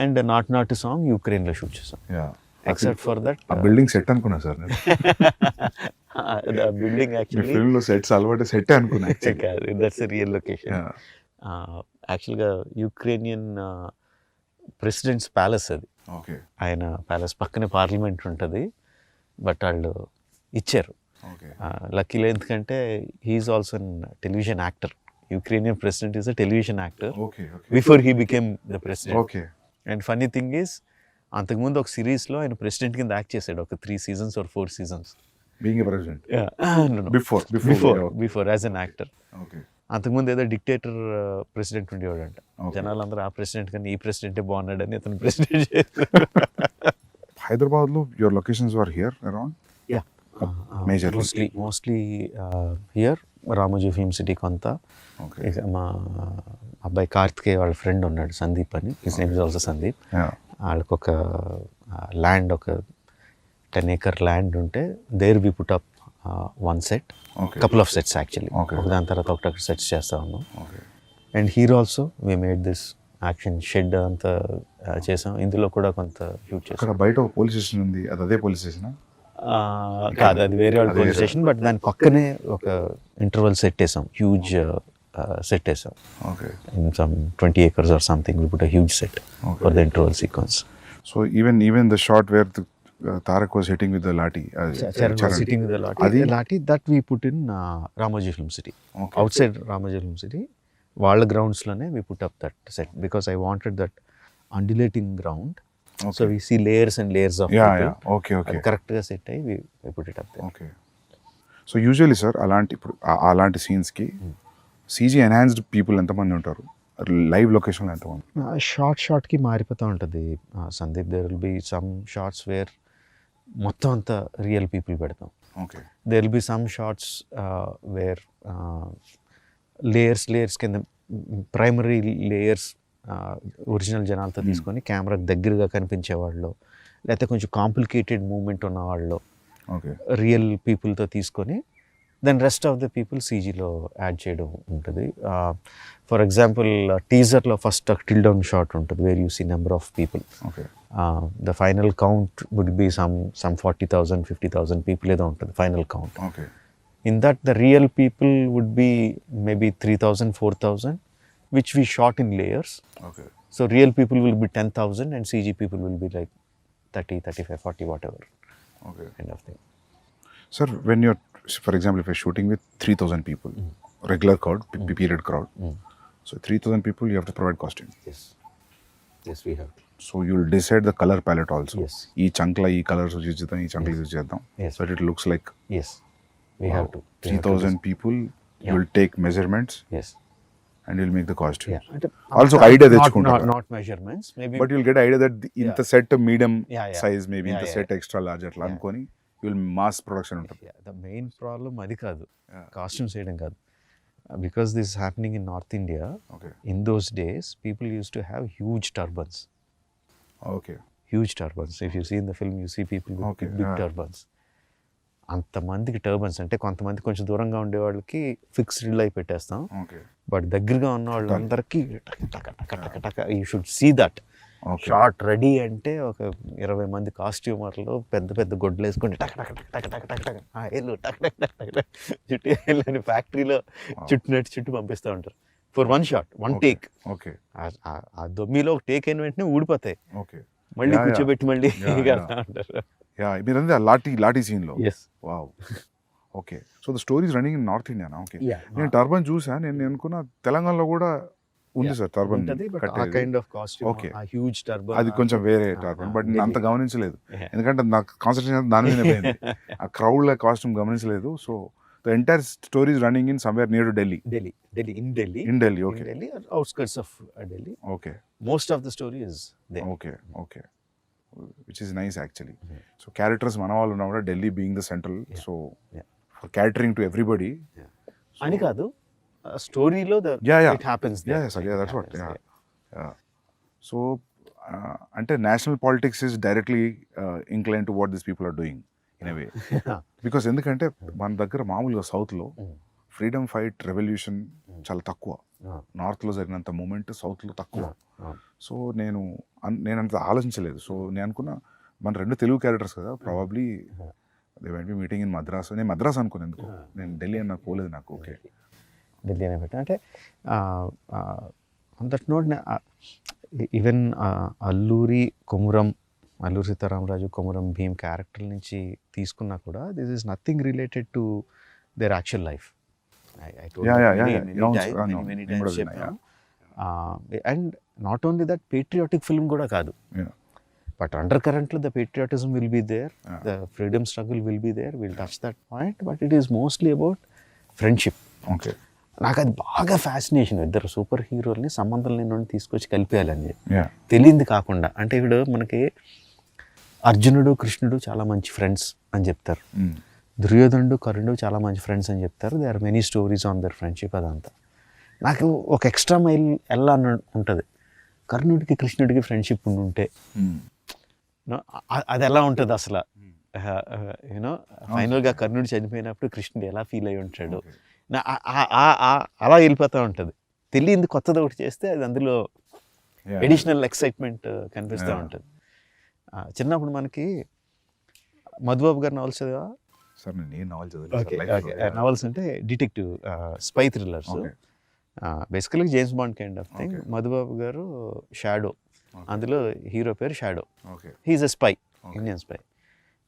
అండ్ నాట్ సాంగ్ యుక్రెయిన్లో షూట్ చేసాం. ఎక్సెప్ట్ ఫర్ దట్ ఆ బిల్డింగ్ సెట్ అనుకున్నా సార్ నేను. బిల్డింగ్ యాక్చువల్లీ ఫిల్మ్లో సెట్స్ అలవాటు సెట్ అనుకున్నా. That's a real location. యాక్చువల్గా యుక్రేనియన్ ప్రెసిడెంట్స్ ప్యాలెస్ అది. ఓకే, ఆయన ప్యాలెస్ పక్కనే పార్లమెంట్ ఉంటుంది, బట్ వాళ్ళు ఇచ్చారు. లక్కీలో, ఎందుకంటే he is also an television actor. Ukrainian president is a television actor before he became the president. Okay, and funny thing is, అంతకుముందు ఒక సిరీస్లో ఆయన ప్రెసిడెంట్ కింద యాక్ట్ చేశాడు, ఒక 3 seasons or 4 seasons. Being a president before as an actor. Okay, అంతకుముందు ఏదో dictator president ఉండేవాడంట. జనాలందరూ ఆ ప్రెసిడెంట్ కానీ ఈ ప్రెసిడెంటే బాగున్నాడని అతను ప్రెసిడెంట్ చేశారు. హైదరాబాద్లో your locations were here around? Yeah, major mostly here, Ramoji film city కొంత. మా అబ్బాయి కార్తికేయ వాళ్ళ ఫ్రెండ్ ఉన్నాడు సందీప్ అని, his name is also Sandeep. వాళ్ళకి ఒక ల్యాండ్, ఒక 10 acre ల్యాండ్ ఉంటే there we put up 1 set, couple of sets actually. దాని తర్వాత ఒకటి సెట్స్ చేస్తా ఉన్నాం. And hero also we made this action shed అంతా చేసాం. ఇందులో కూడా కొంత షూట్ చేసాం. బయట పోలీస్ స్టేషన్ ఉంది, అదే పోలీస్ స్టేషన్ కాదు, అది వేరే వాళ్ళ పోలీస్ స్టేషన్. బట్ దాని పక్కనే ఒక ఇంటర్వల్ సెట్ వేసాం, హ్యూజ్ సెట్ వేసాం. In some 20 acres or something, we put a huge set for the interval sequence. So even the shot where Tarak was hitting with the lathi, Charan was hitting with the lathi, that we put in Ramoji Film City. Outside Ramoji Film City, వాళ్ళ గ్రౌండ్స్లోనే we put up that set because I wanted that undulating ground. So we see layers and layers of people. Okay. కరెక్ట్గా set అయ్యి we put it up there. Okay. So usually sir, అలాంటి సీన్స్కి CG enhanced people ఎంతమంది ఉంటారు? Live లొకేషన్లో ఎంతమంది? షార్ట్కి మారిపోతూ ఉంటుంది Sandeep. There will be some shots where మొత్తం అంతా రియల్ పీపుల్ పెడతాం. Okay, there will be some shots where layers కింద ప్రైమరీ లేయర్స్ ఒరిజినల్ జనాలతో తీసుకొని కెమెరాకి దగ్గరగా కనిపించేవాళ్ళు, లేకపోతే కొంచెం కాంప్లికేటెడ్ మూమెంట్ ఉన్నవాళ్ళు రియల్ పీపుల్తో తీసుకొని then rest of the people సీజీలో యాడ్ చేయడం ఉంటుంది. ఫర్ ఎగ్జాంపుల్ టీజర్లో ఫస్ట్ టిల్ డౌన్ షాట్ ఉంటుంది where you see number of people. The final count would be some 40,000 50,000 people ఏదో ఉంటుంది final count. In that the real people would be maybe 3,000 4,000 which we shot in layers. So real people will be 10,000 and CG people will be like 30, 35, 40, whatever. Kind of thing. Sir, when you're, for example, if you're shooting with 3,000 people, regular crowd, period crowd, so 3,000 people, you have to provide costume. Yes, we have to. So you'll decide the color palette also. Yes. Ee chunkla ee colors use chedam, ee chunkla use chedam. So it looks like. Yes, we have to. 3,000 people, you will take measurements. Yes. And will make the costume. Yeah. అంటే also idea తెచ్చుకుంటారు. Not measurements maybe, but you'll get idea that ఇంత set medium Yeah, yeah. Size, maybe ఇంత Yeah, set extra large అట్లా అనుకొని will mass production ఉంటుంది. The main problem అది కాదు, Yeah. Costumes వేయడం కాదు. Because this happening in north India, okay in those days people used to have huge turbans. Okay huge turbans. If you see in the film you see people Okay, big yeah. Turbans. అంతమందికి turbans అంటే కొంతమంది కొంచెం దూరంగా ఉండే వాళ్ళకి fixed లై పెట్టేస్తాం, okay but దగ్గరగా ఉన్న వాళ్ళందరికీ you should see that okay shot ready అంటే ఒక 20 మంది కాస్ట్యూమర్లు పెద్ద పెద్ద గొడ్లు వేసుకుంటే టక్ టక్ టక్ టక్ టక్ టక్ టక్ ఎల్లు టక్ టక్ టక్ టక్ టక్ చుట్టూ వెళ్ళని ఫ్యాక్టరీలో చుట్టూ పంపిస్తూ ఉంటారు for one shot, one take. Okay ఆ దొమ్మిలో ఒక టేక్ అయిన వెంటనే ఊడిపోతాయి, ఓకే మళ్ళీ Yeah, yeah. కూర్చోబెట్టి మళ్ళీ Yeah, yeah. అంటారు. యా మీరంతా లాఠీ సీన్లో. Yes. Wow. Okay so the stories running in north ఇండియానా? Okay Yeah. నేను టర్బన్ చూసా, నేను అనుకున్నా తెలంగాణలో కూడా ఉంది సార్ టర్బన్ ఉంటది, but ఆ కట్టేది. Kind of costume, Okay. ఆ హ్యూజ్ టర్బన్, అది కొంచెం వేరే టర్బన్, బట్ నేను అంత గమనించలేదు, ఎందుకంటే నాకు కాన్సన్ట్రేషన్ దాని మీద పోయింది. ఆ క్రౌడ్ కాస్ట్యూమ్ గమనించలేదు. So the entire story's running in somewhere near to Delhi. In Delhi, okay outskirts of Delhi. Okay most of the story is there. Okay okay which is nice actually. So characters మన వాళ్ళు ఉన్నా కూడా Delhi being the central, so for catering to everybody అని కాదు, స్టోరీలో Yeah. It happens. That's what. So అంటే national politics is directly inclined to what this people are doing in a way. Because ఎందుకంటే మన దగ్గర మామూలుగా సౌత్లో ఫ్రీడమ్ ఫైట్ రెవల్యూషన్ చాలా తక్కువ, నార్త్లో జరిగినంత మూమెంట్ సౌత్లో తక్కువ. సో నేను అంత ఆలోచించలేదు. సో నేను అనుకున్నా మన రెండు తెలుగు క్యారెక్టర్స్ కదా, probably they went be meeting in Madras. నేను మద్రాస్ అనుకున్నాను ఎందుకు, నేను ఢిల్లీ అని నాకు పోలేదు నాకు. ఓకే ఢిల్లీ అనే పెట్టా అంటే on that note even Alluri Sitaramaraju, Komaram Bheem character నుంచి తీసుకున్నా కూడా this is nothing related to their actual life. And not only that, patriotic film కూడా కాదు, బట్ అండర్ కరెంట్లో the patriotism will be there, the freedom struggle will be there, will touch that point, but it is mostly about friendship. Okay నాకు అది బాగా fascination, ఇద్దరు super హీరోల్ని సంబంధం లేని తీసుకొచ్చి కలిపేయాలని Yeah. తెలియంది కాకుండా. అంటే ఇప్పుడు మనకి అర్జునుడు, కృష్ణుడు చాలా మంచి ఫ్రెండ్స్ అని చెప్తారు, దుర్యోధనుడు, కర్ణుడు చాలా మంచి ఫ్రెండ్స్ అని చెప్తారు. They are many stories on their friendship. అదంతా నాకు ఒక ఎక్స్ట్రా మైల్ వెళ్ళాలని ఉంటుంది. కర్ణుడికి కృష్ణుడికి ఫ్రెండ్షిప్ ఉంటే అది ఎలా ఉంటుంది అసలు, యూనో ఫైనల్గా కర్ణుడు చనిపోయినప్పుడు కృష్ణుడు ఎలా ఫీల్ అయి ఉంటాడు, అలా వెళ్ళిపోతూ ఉంటుంది. తెలియంది కొత్తది ఒకటి చేస్తే అది అందులో ఎడిషనల్ ఎక్సైట్మెంట్ కనిపిస్తూ ఉంటుంది. చిన్నప్పుడు మనకి మధుబాబు గారి నవల్స్ చదివా? సార్ నేను నావల్ చదివాను. నవల్స్ అంటే detective spy thrillers, basically James Bond kind of thing. Madhubabu garu Shadow, అందులో హీరో పేరు Shadow, he is a spy, Indian spy.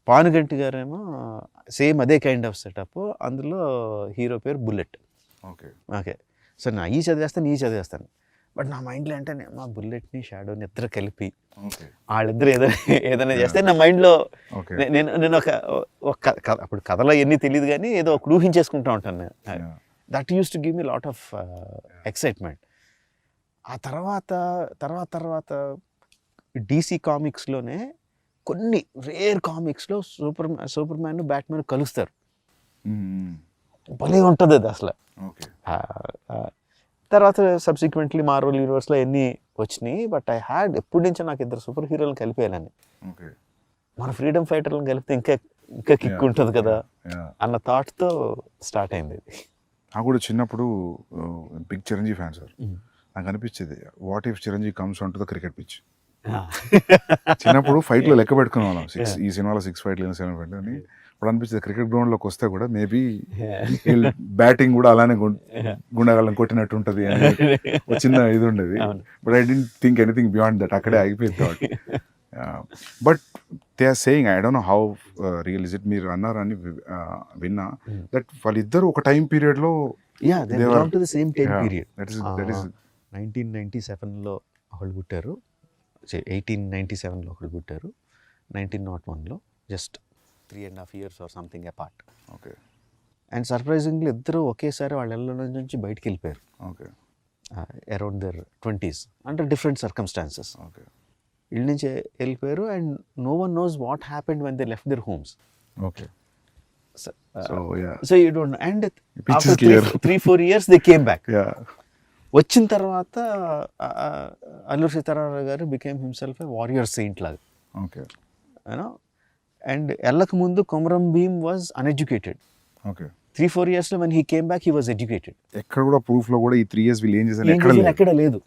Panuganti గారేమో సేమ్ అదే కైండ్ ఆఫ్ సెటప్, అందులో హీరో పేరు బుల్లెట్. ఓకే సో నా ఈ చదివేస్తాను, బట్ నా మైండ్లో అంటే మా బుల్లెట్ని షాడోని ఇద్దరు కలిపి వాళ్ళిద్దరు ఏదైనా చేస్తే నా మైండ్లో నేను ఒక అప్పుడు కథలో ఎన్ని తెలియదు కానీ ఏదో ఒక ఊహించేసుకుంటూ ఉంటాను నేను. That use to give me lot of excitement. ఆ తర్వాత DC కామిక్స్లోనే కొన్ని రేర్ కామిక్స్లో సూపర్ మ్యాన్, బ్యాట్మ్యాన్ కలుస్తారు. భలే ఉంటుంది అది అసలు. తర్వాత సబ్సిక్వెంట్లీ మార్వెల్ యూనివర్స్లో ఎన్ని వచ్చినాయి, బట్ ఐ హ్యాడ్ ఎప్పటి నుంచో నాకు ఇద్దరు సూపర్ హీరోలను కలిపేయాలని. మన ఫ్రీడమ్ ఫైటర్లను కలిపితే ఇంకా కిక్ ఉంటుంది కదా అన్న థాట్తో స్టార్ట్ అయింది ఇది. నాకు కూడా చిన్నప్పుడు బిగ్ చిరంజీవి ఫ్యాన్ సార్. నాకు అనిపించేది what if Chiranjeevi comes on to the cricket pitch. చిన్నప్పుడు ఫైట్లో లెక్క పెట్టుకునే వాళ్ళం, ఈ సినిమాలో 6 ఫైట్లు 7 ఫైట్లు అని. ఇప్పుడు అనిపించేది క్రికెట్ గ్రౌండ్లోకి వస్తే కూడా మేబీ బ్యాటింగ్ కూడా అలానే గుండెగాళ్ళని కొట్టినట్టు ఉంటుంది అని ఒక చిన్న ఇది ఉండేది. But I don't think anything beyond that, అక్కడే ఆగిపోయింది thought. But they are saying, I don't know how real is it, మీరు అన్నారని విన్నా, దట్ వాళ్ళిద్దరు ఒక టైం పీరియడ్లో 1997లో ఒకళ్ళు పుట్టారు, 1897లో ఒకళ్ళు పుట్టారు, 1901లో, just 3.5 years or something apart. Okay. And surprisingly ఇద్దరు ఒకేసారి వాళ్ళ ఇళ్ళ నుంచి బయటికి వెళ్ళిపోయారు. Okay. Around their 20s under different circumstances. Okay ఇళ్ళ నుంచి వెళ్ళిపోయారు and no one knows what happened when they left their homes. Okay so yeah so you don't know. And Pitch is after clear. 3-4 years they came back. Yeah వచ్చిన తర్వాత అల్లూరి సీతారామరావు గారు became himself a warrior Saint లాగా, okay you know. And వెళ్ళక ముందు Komaram Bheem was uneducated. Okay 3-4 yearsలో when he came back he was educated. ఎక్కడ కూడా proof లో కూడా ఈ 3 years వీళ్ళు ఏం చేశారు ఎక్కడ లేదు. ఎక్కడ లేదు.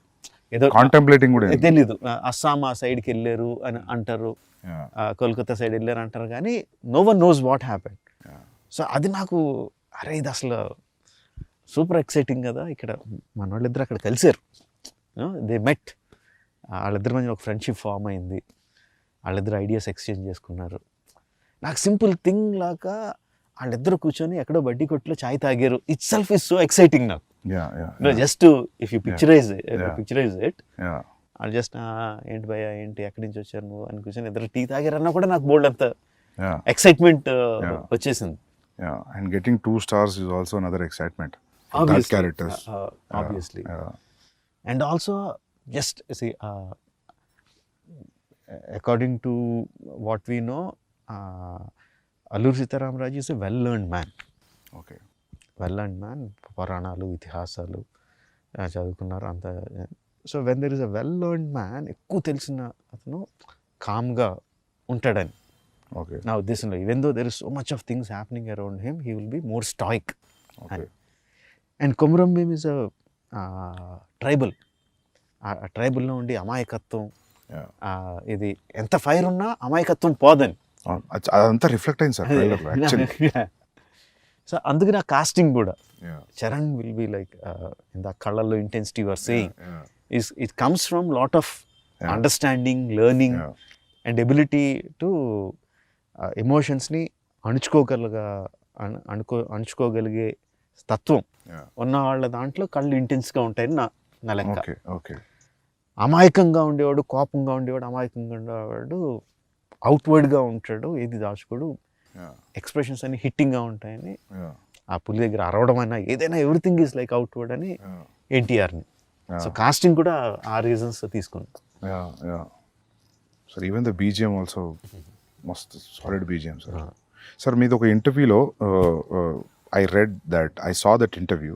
ఏదో కాంటెంప్లేటింగ్ కూడా లేదు. తెలీదు. అస్సాం ఆ సైడ్కి వెళ్ళారు అని అంటారు, కోల్కతా సైడ్ వెళ్ళారు అంటారు, కానీ no one knows what happened. So అది నాకు అరే ఇది అసలు సూపర్ ఎక్సైటింగ్ కదా. ఇక్కడ మన వాళ్ళిద్దరు అక్కడ కలిసారు, దే మెట్, వాళ్ళిద్దరి మధ్య ఒక ఫ్రెండ్షిప్ ఫామ్ అయింది, వాళ్ళిద్దరు ఐడియాస్ ఎక్స్చేంజ్ చేసుకున్నారు. నాకు సింపుల్ థింగ్ లాగా వాళ్ళిద్దరు కూర్చొని ఎక్కడో బడ్డీ కొట్టులో చాయ్ తాగారు. Itself is so exciting నాకు. Just if you picturise it, వాళ్ళు జస్ట్ ఏంటి భయ్యా ఏంటి ఎక్కడి నుంచి వచ్చారు నువ్వు అని కూర్చొని ఇద్దరు టీ తాగారన్నా కూడా నాకు బోల్డ్ అంత ఎక్సైట్మెంట్ వచ్చేసింది. And getting 2 stars is also another excitement. That characters. Obviously. And also just see, according to what we know, Alluri Sitaramraju is a well-learned man. Okay. Well-learned man. పురాణాలు ఇతిహాసాలు చదువుకున్నారు అంత. So when there is a well learned man, ఎక్కువ తెలిసిన అతను కామ్గా ఉంటాడని Okay. నా ఉద్దేశంలో. Even though there is so much of things happening around him, he will be more stoic. Okay. And Komaram Bheem is a tribal. ఆ ట్రైబల్లో ఉండి అమాయకత్వం, ఇది ఎంత ఫైర్ ఉన్నా అమాయకత్వం పోదని. అదంతా రిఫ్లెక్ట్ అయింది సార్ ట్రైలర్ లో యాక్చువల్లీ. సో అందుకే నా కాస్టింగ్ కూడా Charan will be like in the కళ్ళల్లో intensity your saying it comes from lot of understanding, learning and ability to ఎమోషన్స్ని అణుచుకోగలిగే తత్వం ఉన్న వాళ్ళ దాంట్లో కళ్ళు ఇంటెన్స్గా ఉంటాయని నా లెక్క. ఓకే అమాయకంగా ఉండేవాడు, కోపంగా ఉండేవాడు, అమాయకంగా ఉండేవాడు అవుట్వర్డ్గా ఉంటాడు, ఏది దాచుకోడు, ఎక్స్ప్రెషన్స్ అన్ని హిట్టింగ్గా ఉంటాయని. ఆ పులి దగ్గర అరవడం అయినా ఏదైనా ఎవ్రీథింగ్ ఈజ్ లైక్ అవుట్వర్డ్ అని ఎన్టీఆర్ని. సో కాస్టింగ్ కూడా ఆ రీజన్స్ తీసుకున్నాను. Sir even the BGM also మస్త్ సాలిడ్ బీజిఎం సార్. సార్ మీది ఒక ఇంటర్వ్యూలో I read that I saw that interview,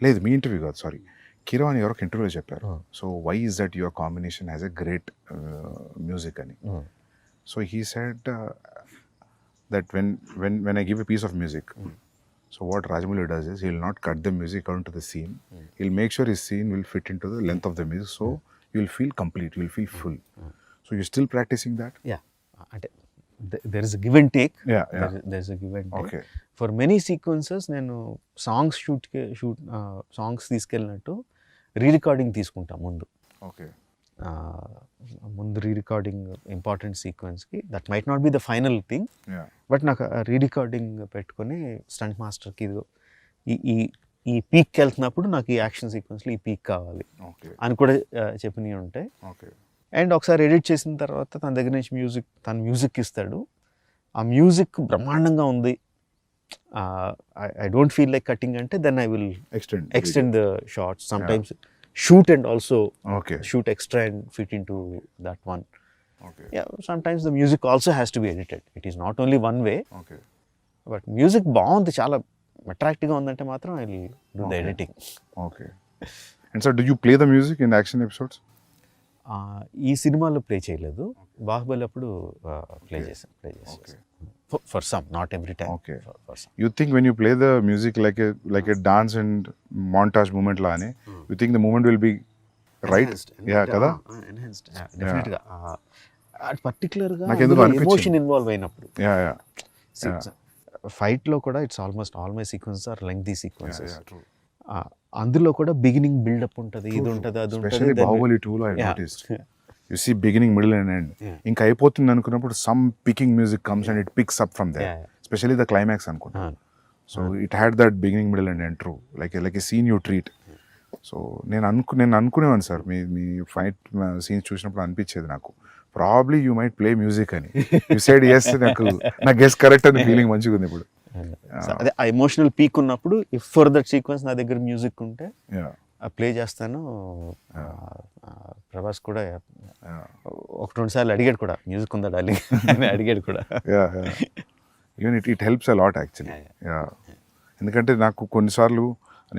లేదు మీ ఇంటర్వ్యూ కాదు సారీ, కిరవాణి ఎవరో ఒక ఇంటర్వ్యూలో చెప్పారు. So why is that your combination has a great music అని. So he said that when I give a piece of music, so what Rajamouli does is he'll not cut the music according to the scene. He'll make sure his scene will fit into the length of the music, so you'll feel complete, you'll feel full. So you're still practicing that? Yeah, there is a give and take. There's a give and take. Okay. For many sequences నేను songs songs తీసుకెళ్ళినట్టు rerecording తీసుకుంటా ముందు. Okay. ముందు rerecording important సీక్వెన్స్కి, that might not be the final thing, but నాకు rerecording పెట్టుకొని stunt మాస్టర్కి ఇదిగో ఈ పీక్కి వెళ్తున్నప్పుడు నాకు ఈ యాక్షన్ సీక్వెన్స్లో ఈ పీక్ కావాలి అని కూడా చెప్పినవి ఉంటాయి. అండ్ ఒకసారి ఎడిట్ చేసిన తర్వాత తన దగ్గర నుంచి మ్యూజిక్ ఇస్తాడు. ఆ మ్యూజిక్ బ్రహ్మాండంగా ఉంది, I don't feel like cutting అంటే then I will extend the shots. Sometimes shoot and also shoot extra and fit into that one. Sometimes the music also has to be edited. It is not only one way. But music బాగుంది, చాలా అట్రాక్టివ్గా ఉందంటే మాత్రం I will do the editing. Okay. And sir, do you play the music in action episodes? ఈ సినిమాలో play చేయలేదు, బాహుబలి అప్పుడు play చేశాను. For some, not every time. Okay. For some. You think when you play the music like a dance and montage movement la ani, you think the movement will be right? Kada? Enhanced. Definitely ga. Particular ga emotion involve అయినప్పుడు. Fight లో కూడా it's almost all my sequences are lengthy sequences. అందులో కూడా beginning buildup ఉంటుంది, ఇది ఉంటుంది, అది ఉంటుంది. Especially Bahubali 2 lo I noticed. You see beginning, middle and end. ఇంకా అయిపోతుంది అనుకున్నప్పుడు some picking music comes and it picks up from there. Especially the climax అనుకుంటా. So it had that beginning, middle and end, true. Like a scene you treat. So నేను అనుకునేవాను sir, మీ fight scenes చూసినప్పుడు అనిపించేది నాకు, probably you might play music అని. You said yes, నా guess correct అని feeling మంచిగా ఉంది ఇప్పుడు. అదే ఆ ఎమోషనల్ పీక్ ఉన్నప్పుడు ఇఫ్ ఫర్ దట్ సీక్వెన్స్ నా దగ్గర మ్యూజిక్ ఉంటే ప్లే చేస్తాను. ప్రభాస్ కూడా ఒక రెండు సార్లు అడిగాడు కూడా, మ్యూజిక్ ఉందా డార్లింగ్ అని అడిగాడు కూడా. Even it helps a lot actually. ఎందుకంటే నాకు కొన్నిసార్లు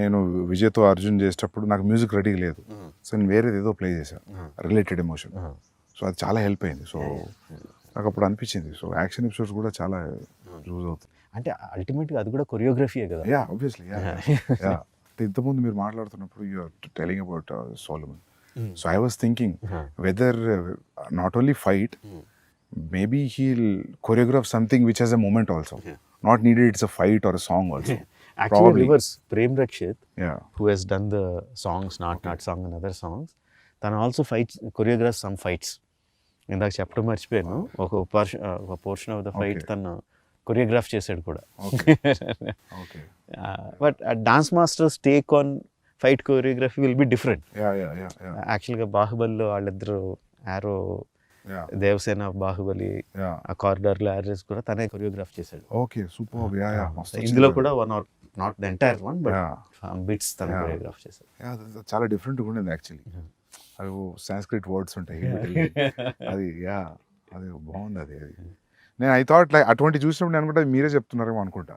నేను విజయ్తో అర్జున్ చేసేటప్పుడు నాకు మ్యూజిక్ రెడీ లేదు, సో నేను వేరేది ఏదో ప్లే చేశాను రిలేటెడ్ ఎమోషన్, సో అది చాలా హెల్ప్ అయింది. సో నాకు అప్పుడు అనిపించింది, సో యాక్షన్ ఎపిసోడ్స్ కూడా చాలా యూజ్ అవుతుంది. అంటే అల్టిమేట్గా అది కూడా కొరియోగ్రఫీయే కదా. Yeah obviously. ఇంతకుముందు మీరు మాట్లాడుతున్నప్పుడు you are telling about Solomon, so I was thinking whether not only fight, maybe he'll choreograph something which has a moment also. Not needed it's a fight or a song also. Actually, Probably. reverse. Prem Rakshit, Yeah. who has done the songs, Not Song and other songs, then also fights, choreographs some fights. ఇందాక చెప్పడం మర్చిపోయాను, ఒక portion of the fight తను choreograph చేశాడు కూడా. Okay. But dance masters take on fight choreography will be different. Yeah. యాక్చువల్గా బాహుబలిలో వాళ్ళిద్దరు ఆరో, Yeah. దేవసేన బాహుబలి Yeah. ఆ కారిడార్లో యారెస్ కూడా తనే కొరియోగ్రాఫ్ చేశాడు. Okay, superb. Yeah. Must ఇందులో కూడా one or not the entire one but Yeah. Bits తన కొరియోగ్రాఫ్ చేశాడు. Yeah, చాలా డిఫరెంట్గా ఉండేది యాక్చువల్లీ. అవి సాంస్క్రిట్ వర్డ్స్ ఉంటాయి అది. యా అది బాగుంది. అది నేను ఐ థాట్ లైక్ అటువంటి చూసినప్పుడు నేను అనుకుంటా మీరే చెప్తున్నారేమో అనుకుంటా.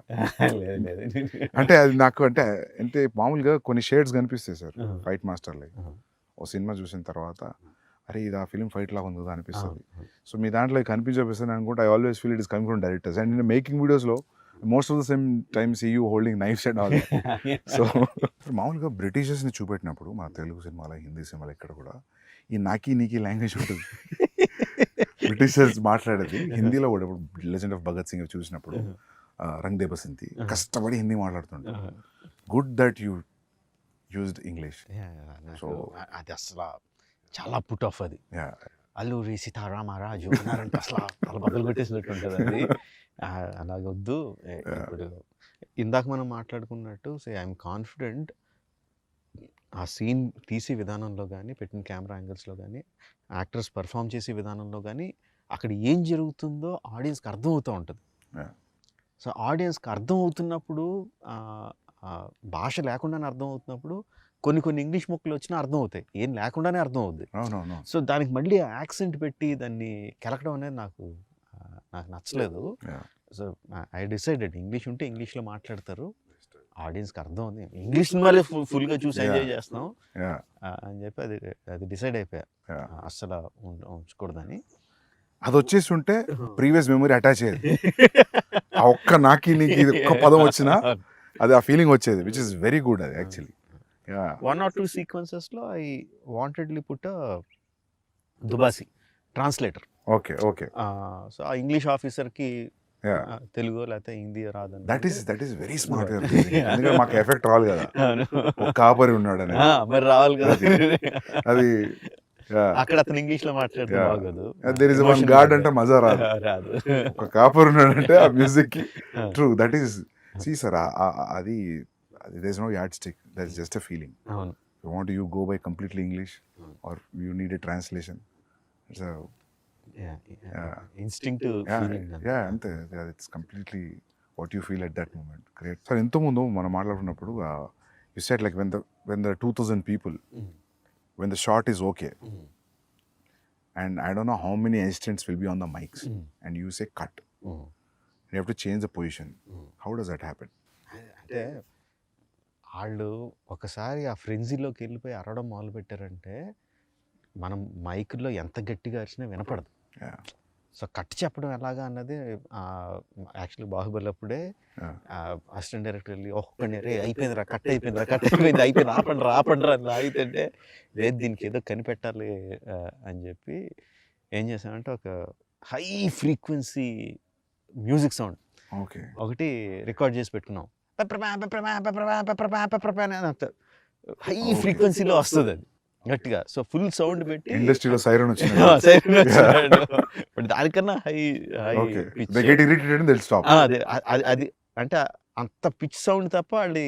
అంటే అది నాకు అంటే అంటే మామూలుగా కొన్ని షేడ్స్ కనిపిస్తాయి సార్ ఫైట్ మాస్టర్లే. ఓ సినిమా చూసిన తర్వాత అరే ఇది ఆ ఫిల్మ్ ఫైట్ లాగా ఉంది కదా అనిపిస్తుంది. సో మీ దాంట్లో కనిపించబిస్తాను అనుకుంటే I always feel it is coming from directors. And నేను మేకింగ్ వీడియోస్లో most of the same times you holding knifes and all. So మామూలుగా బ్రిటిషర్స్ని చూపెట్టినప్పుడు మన తెలుగు సినిమాలో, హిందీ సినిమాలో ఇక్కడ కూడా ఈ నాకీ నీకీ లాంగ్వేజ్ ఉంటుంది. బ్రిటిషర్స్ మాట్లాడేది హిందీలో కూడా. ఇప్పుడు లెజెండ్ ఆఫ్ భగత్ సింగ్ చూసినప్పుడు రంగ్ దే బసంతి కష్టపడి హిందీ మాట్లాడుతుంటారు. Good that you used English. So అది అసలు చాలా పుట్ ఆఫ్ అది. అల్లూరి సీతారామరాజు అన్నారంటే అసలు చాలా బదులు కొట్టేసినట్టు ఉంటుంది అది. అలాగొద్దు. ఇప్పుడు ఇందాక మనం మాట్లాడుకున్నట్టు ఐఎమ్ కాన్ఫిడెంట్ ఆ సీన్ తీసే విధానంలో కానీ, పెట్టిన కెమెరా యాంగిల్స్లో కానీ, యాక్టర్స్ పర్ఫామ్ చేసే విధానంలో కానీ అక్కడ ఏం జరుగుతుందో ఆడియన్స్కి అర్థం అవుతూ ఉంటుంది. సో ఆడియన్స్కి అర్థం అవుతున్నప్పుడు, భాష లేకుండానే అర్థం అవుతున్నప్పుడు కొన్ని ఇంగ్లీష్ ముక్కలు వచ్చినా అర్థం అవుతాయి, ఏం లేకుండానే అర్థం అవుద్ది. సో దానికి మళ్ళీ యాక్సెంట్ పెట్టి దాన్ని కెలకడం అనేది నాకు నచ్చలేదు. సో ఐ డిసైడెడ్ ఇంగ్లీష్ ఉంటే ఇంగ్లీష్లో మాట్లాడతారు, ఆడియన్స్కి అర్థం ఉంది, ఇంగ్లీష్ సినిమాలే ఫుల్గా చూసి ఎంజాయ్ చేస్తాం అని చెప్పి అది డిసైడ్ అయిపోయా అస్సలు ఉంచకూడదని. అది వచ్చేసి ఉంటే ప్రీవియస్ మెమరీ అటాచ్ అయ్యేది. ఆ ఒక్క నాకి నీకు ఒక్క పదం వచ్చినా అది ఆ ఫీలింగ్ వచ్చేది, విచ్ ఇస్ వెరీ గుడ్ అది యాక్చువల్లీ. వన్ ఆర్ టూ సీక్వెన్సెస్లో ఐ వాంటెడ్లీ పుట్ దుబాసి ట్రాన్స్లేటర్. ఓకే. సో ఆ ఇంగ్లీష్ ఆఫీసర్కి తెలుగు లేకపోతే హిందీ రాదని. That is very smart. ఎందుకంటే మాకు ఎఫెక్ట్ రావాలి కదా, ఒక కాపరి ఉన్నాడు అని మరి రావాలి కదా. అది అక్కడ అతను ఇంగ్లీష్ లో మాట్లాడితే బాగోదు. దేర్ ఇస్ వన్ గాడ్ అంటే మజా రాదు. ఒక కాపరి ఉన్నాడంటే ఆ మ్యూజిక్ కి. True, that is see sir అది there is no yardstick, that is just a feeling. You go by completely English or you need a translation. It's a instinctive feeling. Ante it's completely what you feel at that moment. Great. Sir, into mundu mana maatladunnappudu you said like when the 2000 people when the shot is okay and I don't know how many assistants will be on the mics and you say cut, you have to change the position. How does that happen? అంటే వాళ్ళు ఒకసారి ఆ ఫ్రెంజీలోకి వెళ్ళిపోయి అరవడం మొదలు పెట్టారంటే మనం మైక్లో ఎంత గట్టిగా అరిచినా వినపడదు. సో కట్ చెప్పడం ఎలాగా అన్నది యాక్చువల్లీ బాహుబలి అప్పుడే అసిస్టెంట్ డైరెక్టర్ వెళ్ళి ఒక్కడిని రే అయిపోయిందిరా, కట్ అయిపోయింది ఆపండి అని లాగితే లేదు దీనికి ఏదో కనిపెట్టాలి అని చెప్పి ఏం చేసామంటే ఒక హై ఫ్రీక్వెన్సీ మ్యూజిక్ సౌండ్ ఒకటి రికార్డ్ చేసి పెట్టుకున్నాం. హై ఫ్రీక్వెన్సీలో వస్తుంది అది గట్టిగా. సో ఫుల్ సౌండ్ పెట్టి ఇండస్ట్రీలో సైరన్ వచ్చింది, బట్ దానికన్నా హై పిచ్. అది అంటే అంత పిచ్ సౌండ్ తప్ప వాళ్ళు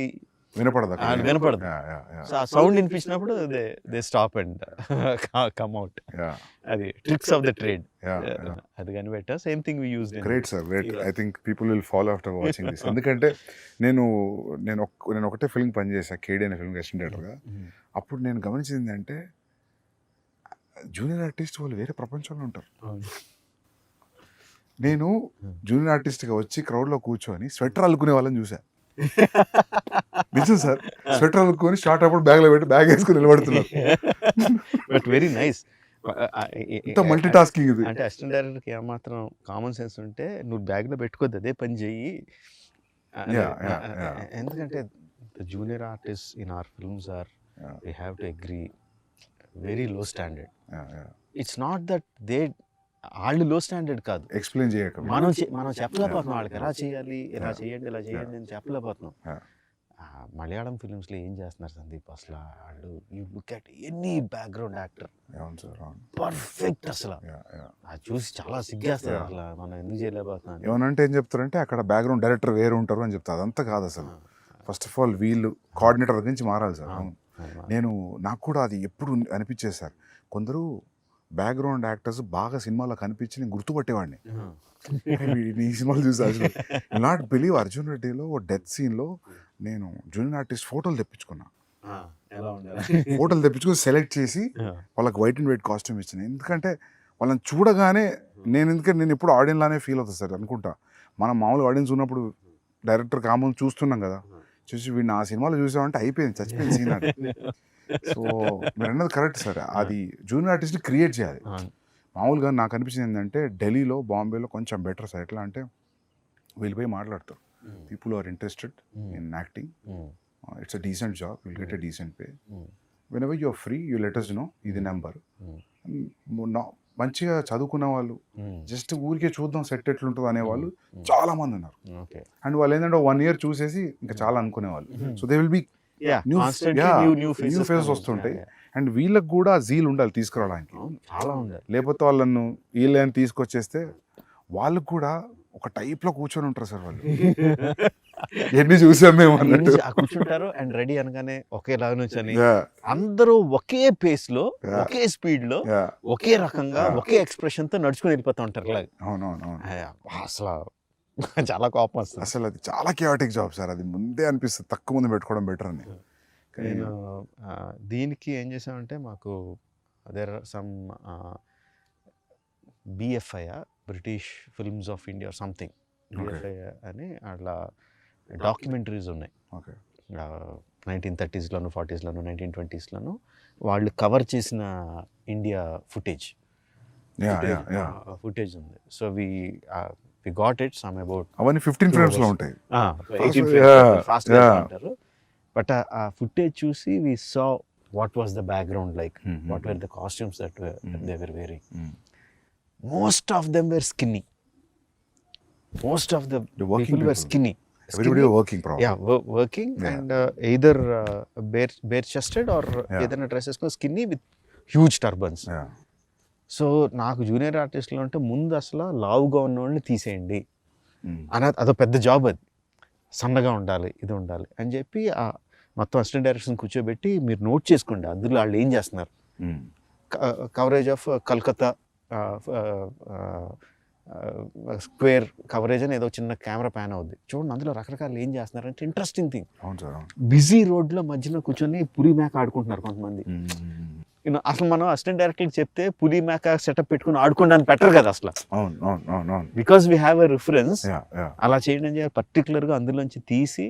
వినపడదు అక్కడ. వినపడదు. Yeah, yeah, yeah. సో ఆ సౌండ్ వినిపించినప్పుడు దే స్టాప్ అండ్ కమ్ అవుట్. Yeah, అది tricks of the trade. yeah, yeah. అది కనిపెట్టా. Same thing we used. Great sir, great. I think people will follow after watching this. ఎందుకంటే నేను ఒకటే ఫిల్మ్ పనిచేసా, కేడీ అనే ఫిల్మ్ అసిస్టెంట్ డైరెక్టర్గా. అప్పుడు నేను గమనించింది ఏంటంటే జూనియర్ ఆర్టిస్ట్ వాళ్ళు వేరే ప్రపంచంలో ఉంటారు. నేను జూనియర్ ఆర్టిస్ట్గా వచ్చి క్రౌడ్లో కూర్చొని స్వెటర్ అల్లుకునే వాళ్ళని చూసా. నిజం సార్, స్వెటర్ అల్లుకొని షార్ట్ అప్పుడు బ్యాగ్లో పెట్టి బ్యాగ్ వేసుకుని నిలబడుతున్నారు. But very nice. ఇంత మల్టీ టాస్కింగ్ ఇది. అంటే అసిస్టెంట్ డైరెక్టర్కి ఏమాత్రం కామన్ సెన్స్ ఉంటే నువ్వు బ్యాగ్లో పెట్టుకోద్దు, అదే పని చెయ్యి. ఎందుకంటే junior artist in our films are, we have to agree, very low standard. It's not that they వాళ్ళు లో స్టాండర్డ్ కాదు, ఎక్స్ప్లెయిన్ చేయక మనం చెప్పలేకపోతున్నాం వాళ్ళకి ఎలా చేయాలి, ఇలా చేయండి, ఇలా చేయండి అని చెప్పలేకపోతున్నాం. మలయాళం ఫిల్మ్స్లో ఏం చేస్తున్నారు సందీప్ అసలు, వాళ్ళు you look at any background actor perfect అసలు. అది చూసి చాలా సిగ్గేస్తారు అసలు, మనం ఎందుకు చేయలేకపోతున్నాం. ఏమనంటే ఏం చెప్తారంటే అక్కడ బ్యాక్గ్రౌండ్ డైరెక్టర్ వేరు ఉంటారు అని చెప్తారు. అదంతా కాదు అసలు. ఫస్ట్ ఆఫ్ ఆల్ వీళ్ళు కోఆర్డినేటర్ నుంచి మారాలి సార్. నాకు కూడా అది ఎప్పుడు అనిపించేది సార్, కొందరు బ్యాక్గ్రౌండ్ యాక్టర్స్ బాగా సినిమాలో కనిపించి నేను గుర్తుపట్టేవాడిని. ఈ సినిమాలు చూసి నాట్ బిలీవ్ అర్జున్ రెడ్డిలో డెత్ సీన్లో నేను జూనియర్ ఆర్టిస్ట్ ఫోటోలు తెప్పించుకున్నా. ఫోటోలు తెప్పించుకొని సెలెక్ట్ చేసి వాళ్ళకి వైట్ అండ్ వైట్ కాస్ట్యూమ్ ఇచ్చిన. ఎందుకంటే వాళ్ళని చూడగానే నేను ఎప్పుడు ఆడియన్స్ లానే ఫీల్ అవుతుంది సార్ అనుకుంటా. మనం మామూలు ఆడియన్స్ ఉన్నప్పుడు డైరెక్టర్ కామన్ చూస్తున్నాం కదా, చూసి వీడిని ఆ సినిమాలో చూసామంటే అయిపోయింది, చచ్చిపోయింది సీన్ అని. సో మీరు అన్నది కరెక్ట్ సార్, అది జూనియర్ ఆర్టిస్ట్ని క్రియేట్ చేయాలి. మామూలుగా నాకు అనిపించింది ఏంటంటే ఢిల్లీలో, బాంబేలో కొంచెం బెటర్ సార్. ఎట్లా అంటే వీళ్ళు పోయి మాట్లాడతారు, people are interested in acting, it's a decent job, will get a decent pay, whenever you're free you let us know, ఇది నెంబర్. మంచిగా చదువుకున్న వాళ్ళు, జస్ట్ ఊరికే చూద్దాం సెట్ ఎట్లుంటుంది అనేవాళ్ళు చాలా మంది ఉన్నారు. అండ్ వాళ్ళు ఏంటంటే 1 year చూసేసి ఇంకా చాలా అనుకునేవాళ్ళు. So they will be new faces వస్తుంటాయి. అండ్ వీళ్ళకి కూడా జీల్ ఉండాలి తీసుకురావడానికి, చాలా ఉండాలి. లేకపోతే వాళ్ళను వీళ్ళని తీసుకొచ్చేస్తే వాళ్ళకు కూడా ఒక టైప్లో కూర్చొని ఉంటారు సార్ వాళ్ళు. ఎన్ని చూసాం మేము అన్నట్టు కూర్చుంటారు. అండ్ రెడీ అనగానే ఒకేలాగా నుంచని అందరూ ఒకే పేస్ లో, ఒకే స్పీడ్ లో, ఒకే రకంగా, ఒకే ఎక్స్ప్రెషన్ తో నడుచుకుని వెళ్ళిపోతూ ఉంటారు. అవునవును, అసలు చాలా కోపం వస్తుంది. అసలు అది చాలా కియాటిక్ జాబ్ సార్. అది ముందే అనిపిస్తుంది తక్కువ మంది పెట్టుకోవడం బెటర్ అని. నేను దీనికి ఏం చేసామంటే మాకు there are some BFI, British films of India or something, BFI అని అట్లా డాక్యుమెంటరీస్ ఉన్నాయి. 1930s, 40s, 1920s వాళ్ళు కవర్ చేసిన ఇండియా ఫుటేజ్ ఉంది. So we got it some about అవన్నీ 15 frames లో ఉంటాయి, 18 frames ఫాస్ట్ గా అంటారు. బట్ ఆ ఫుటేజ్ చూసి we saw what was the background like, what were the costumes that they were wearing. Most of them were skinny. Most of the people were skinny. Everybody were working probably. Yeah, working and either bare chested or ఏదైనా dresses skinny with huge turbans. So నాకు junior ఆర్టిస్ట్లో అంటే ముందు అసలు లావుగా ఉన్న వాళ్ళని తీసేయండి అని, అదో పెద్ద జాబ్. అది సన్నగా ఉండాలి, ఇది ఉండాలి అని చెప్పి మొత్తం అసిస్టెంట్ డైరెక్షన్ కూర్చోబెట్టి మీరు నోట్ చేసుకోండి అందులో వాళ్ళు ఏం చేస్తున్నారు. Coverage of Calcutta square coverage అని ఏదో చిన్న కెమెరా ప్యాన్ అవుద్ది చూడండి, అందులో రకరకాలు ఏం చేస్తున్నారు అంటే ఇంట్రెస్టింగ్ థింగ్. బిజీ రోడ్లో మధ్యలో కూర్చొని పులి మేక ఆడుకుంటున్నారు కొంతమంది. అసలు మనం అసిస్టెంట్ డైరెక్టర్ చెప్తే పులి మేక సెటప్ పెట్టుకుని ఆడుకోవడానికి పెట్టరు కదా అసలు, because we have a reference. అలా చేయడం చేయాలి పర్టికులర్గా అందులోంచి తీసి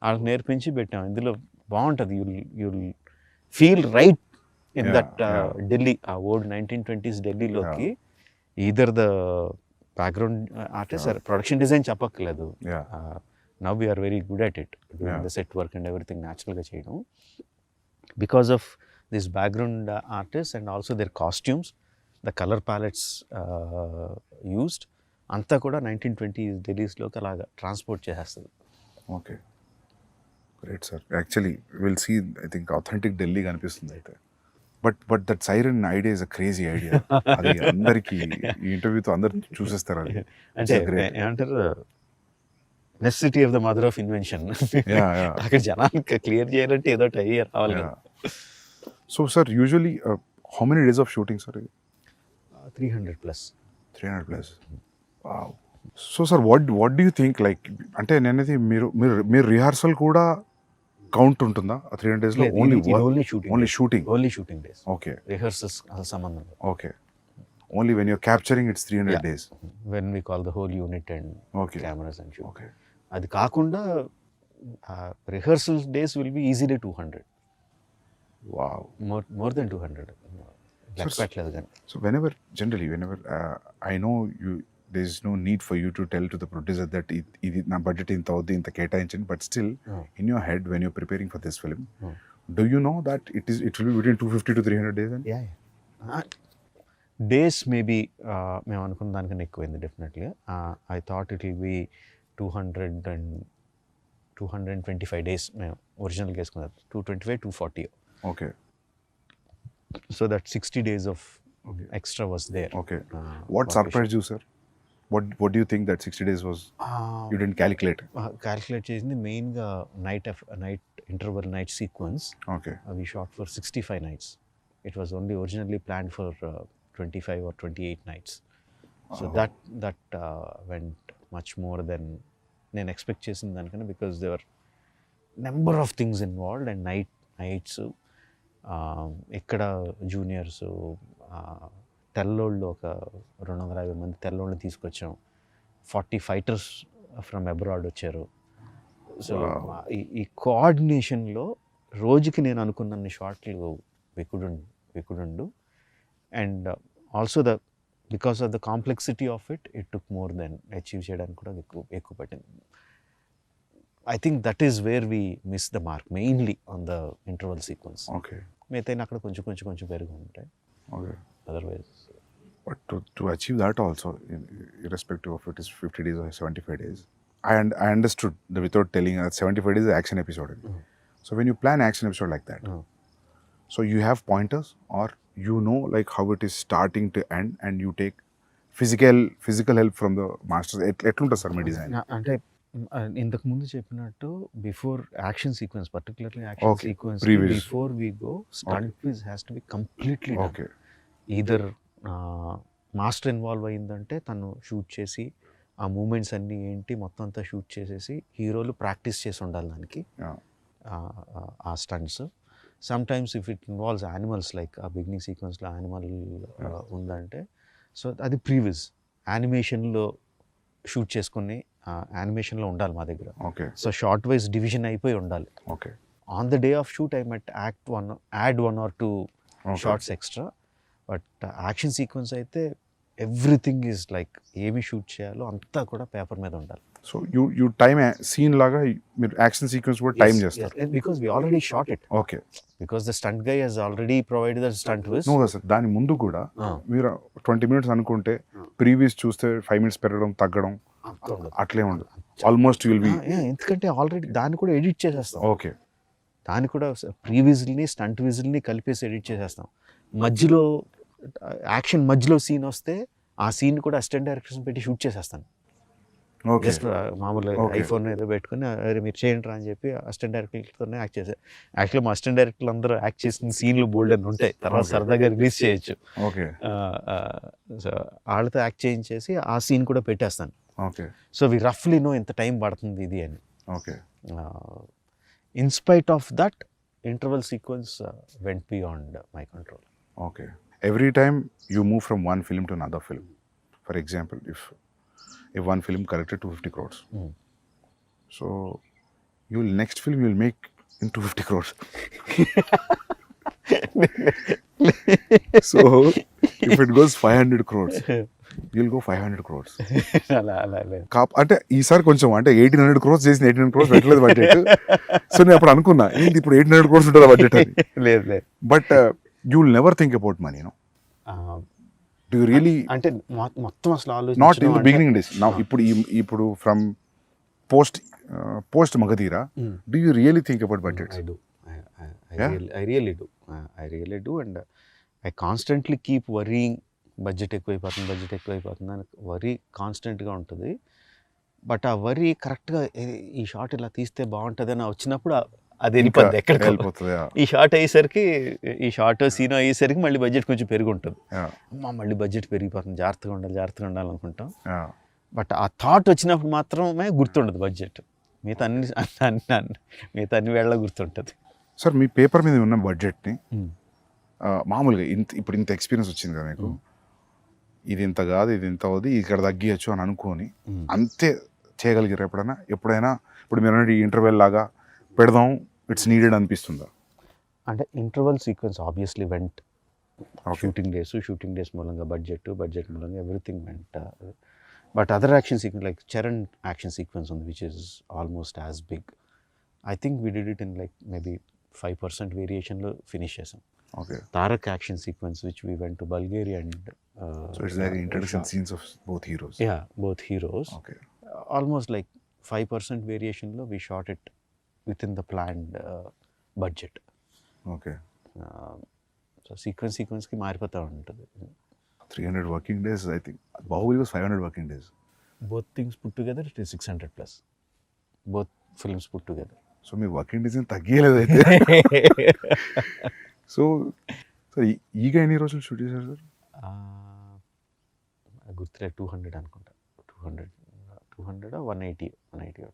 వాళ్ళకి నేర్పించి పెట్టాం. ఇందులో బాగుంటుంది, you'll feel right in that Delhi, old 1920s ఢిల్లీలోకి either the background artist or production design చెప్పక్కర్లేదు. Now we are very good at it, doing the set work and everything natural గా చేయడం, because of this background artists and also their costumes, the color palettes used అంతా కూడా 1920s ఢిల్లీస్లోకి అలాగా transport చేసేస్తుంది. Okay, great sir. Actually will see, I think authentic Delhi కనిపిస్తుంది అయితే. But that siren idea is a crazy idea. అది అందరికి ఈ ఇంటర్వ్యూతో అందరు చూసేస్తారు. అది అంటే ఏమంటారు, necessity of the mother of invention. Yeah. అక్కడ జనానికి క్లియర్ చేయాలంటే ఏదో ఒకటి అయ్యి రావాలి కదా. So sir, usually how many days of shooting, sir? 300 plus. 300 plus. Wow. So sir, what do you think, like, అంటే నేనైతే మీరు రిహార్సల్ కూడా కౌంట్ ఉంటుందా 300 days లో? Only shooting days. Okay. Rehearsals అసలు సంబంధం లేదు. Okay. Only when you're capturing it's 300 days. When we call the whole unit and Okay. Cameras and shoot. Okay. అది కాకుండా rehearsal days will be easily 200. Wow. More than 200. లెక్క పెట్టలేదు కానీ. So whenever I know there is no need for you to tell to the producer that ఇది నా budget ఇంత అవుద్ది, ఇంత కేటాయించండి, but still in your head when you're preparing for this film, do you know that it will be between 250 to 300 days? Days maybe మేము అనుకున్న దానికన్నా ఎక్కువైంది definitely. I thought it will be 225 days మేము ఒరిజినల్గా వేసుకున్నాం. 225, 240. Okay. So that 60 days of extra was there. Okay. What surprised you, sir? What do you think that 60 days was? You didn't calculate? Calculate చేసింది మెయిన్గా night interval night sequence. Okay. We shot for 65 nights. It was only originally planned for 25 or 28 nights. So that went much more than నేను expect చేసిన దానికన్నా, because there were number of things involved and nights. ఇక్కడ juniors తెల్లోళ్ళు ఒక 250 మంది తెల్లోళ్ళని తీసుకొచ్చాం. 40 fighters from abroad వచ్చారు. So ఈ కోఆర్డినేషన్లో రోజుకి నేను అనుకున్న షార్ట్లు we couldn't do. And also because of the complexity of it took more than achieve చేయడానికి కూడా ఎక్కువ పట్టింది. I think that is where we missed the mark, mainly on the interval sequence. Okay. మిగతా అక్కడ కొంచెం పెరుగు ఉంటాయి. Okay. Otherwise, but to achieve that also, irrespective of it is 50 days or 75 days, I understood that without telling 75 days is action episode. So when you plan action episode like that, so you have pointers, or you know like how it is starting to end, and you take physical help from the masters. ఎట్లుంటుంది sir మీ design? అంటే ఇంతకు ముందు చెప్పినట్టు before action sequence, particularly action sequence, before we go stunt quiz has to be completely okay. Either master involve అయ్యిందంటే తను shoot చేసి ఆ మూమెంట్స్ అన్నీ ఏంటి మొత్తం అంతా షూట్ చేసేసి హీరోలు ప్రాక్టీస్ చేసి ఉండాలి దానికి ఆ stunts. Sometimes if it involves animals, like ఆ బిగినింగ్ సీక్వెన్స్లో యానిమల్ ఉందంటే సో అది ప్రీవిజ్ యానిమేషన్లో షూట్ చేసుకుని యానిమేషన్లో ఉండాలి మా దగ్గర. Okay. So shot wise division అయిపోయి ఉండాలి. Okay. On the day of shoot I might add 1 or 2 shots extra. But action sequence అయితే ఎవ్రీథింగ్ ఈజ్ లైక్ ఏమి షూట్ చేయాలో అంతా కూడా పేపర్ మీద ఉండాలి. సో యూ టైమ్ సీన్ లాగా మీరు యాక్షన్ సీక్వెన్స్ కూడా టైం చేస్తారు? Because we already shot it. Okay. Because the stunt guy has already provided the stunt viz. No sir, దాని ముందు కూడా మీరు 20 minutes అనుకుంటే ప్రీవియస్ చూస్తే 5 minutes పెరగడం తగ్గడం అట్లే ఉండదు. ఆల్మోస్ట్ విల్ బి, ఎందుకంటే ఆల్రెడీ దాన్ని కూడా ఎడిట్ చేసేస్తాం. ఓకే. దాన్ని కూడా ప్రీవిజ్ని స్టంట్ విజిల్ని కలిపేసి ఎడిట్ చేసేస్తాం. మధ్యలో యాక్షన్ మధ్యలో సీన్ వస్తే ఆ సీన్ కూడా అసిస్టెంట్ డైరెక్టర్స్ పెట్టి షూట్ చేసేస్తాను. జస్ట్ మామూలుగా ఐఫోన్ ఏదో పెట్టుకుని అరే మీరు చేయండి రా అని చెప్పి అసిస్టెంట్ డైరెక్టర్తోనే యాక్ట్ చేశారు. యాక్చువల్లీ మా అసిస్టెంట్ డైరెక్టర్లు అందరూ యాక్ట్ చేసిన సీన్లు బోల్డ్ అని ఉంటాయి, తర్వాత సరదాగా రిలీజ్ చేయొచ్చు. ఓకే. సో వాళ్ళతో యాక్ట్ చేయించేసి ఆ సీన్ కూడా పెట్టేస్తాను. ఓకే. సో వి రఫ్లీ నో ఎంత టైం పడుతుంది ఇది అని. Okay. In spite of that interval sequence vent beyond my control. Okay. Every time you move from one film to another film, for example, if one film collected 250 crores, so next film you'll make in 250 crores. So if it goes 500 crores, you'll go 500 crores. అంటే ఈసారి కొంచెం అంటే 1800 crores చేసిన 1800 crores పెట్టలేదు budget. So నేను అప్పుడు అనుకున్నా ఏంటి ఇప్పుడు 1800 crores ఉంటుందా బడ్జెట్ అని. లేదు. But you will never think about money, no? Do you really? అంటే మొత్తం అసలు ఆలోచన not in the beginning days. Now ఇప్పుడు from post Magadhira, do you really think about budgets? I do. I really do, and I constantly keep worrying. Budget ఎక్కువైపోతుంది అని worry కాన్స్టెంట్గా ఉంటుంది. But ఆ వరి కరెక్ట్గా ఈ షాట్ ఇలా తీస్తే బాగుంటుందని వచ్చినప్పుడు అది వెళ్ళిపోద్ది ఎక్కడికి వెళ్ళిపోతుంది. ఈ షాట్ అయ్యేసరికి ఈ షార్ట్ సీన్ అయ్యేసరికి మళ్ళీ బడ్జెట్ కొంచెం పెరిగి ఉంటుంది. అమ్మ మళ్ళీ బడ్జెట్ పెరిగిపోతుంది, జాగ్రత్తగా ఉండాలి అనుకుంటాం. బట్ ఆ థాట్ వచ్చినప్పుడు మాత్రమే గుర్తుండదు బడ్జెట్. మిగతా అన్ని వేళ గుర్తుంటుంది. సార్ మీ పేపర్ మీద ఉన్న బడ్జెట్ని మామూలుగా ఇప్పుడు ఇంత ఎక్స్పీరియన్స్ వచ్చింది కదా మీకు, ఇది ఇంత కాదు ఇది ఇంత అవుతుంది ఇక్కడ తగ్గియచ్చు అని అనుకొని అంతే చేయగలిగారు ఎప్పుడైనా ఇప్పుడు మీరు అన్నది ఇంటర్వెల్ లాగా పెడదాం ఇట్స్ నీడెడ్ అనిపిస్తుందా? అంటే interval sequence obviously went. Shooting days మూలంగా బడ్జెట్ మూలంగా everything went. But other action sequence like Charan action sequence ఉంది which is almost as big. I think we did it in like maybe 5% వేరియేషన్లో finish చేసాం. Okay. Tarak action sequence which we went to Bulgaria and so it's like introduction scenes of both heroes. Yeah, both heroes. Okay. Almost like 5% variation lo we shot it within the planned budget. Okay. So sequence ki maripota untadi. 300 working days I think. Bahubali was 500 working days. Both things put together it is 600 plus. Both films put together. So me working days ఏం తగ్గలేదు అయితే. So sir ఈగ ఎన్ని రోజులు shoot చేశారు sir? గుర్తులే 200 అనుకుంటా. 200 180 200.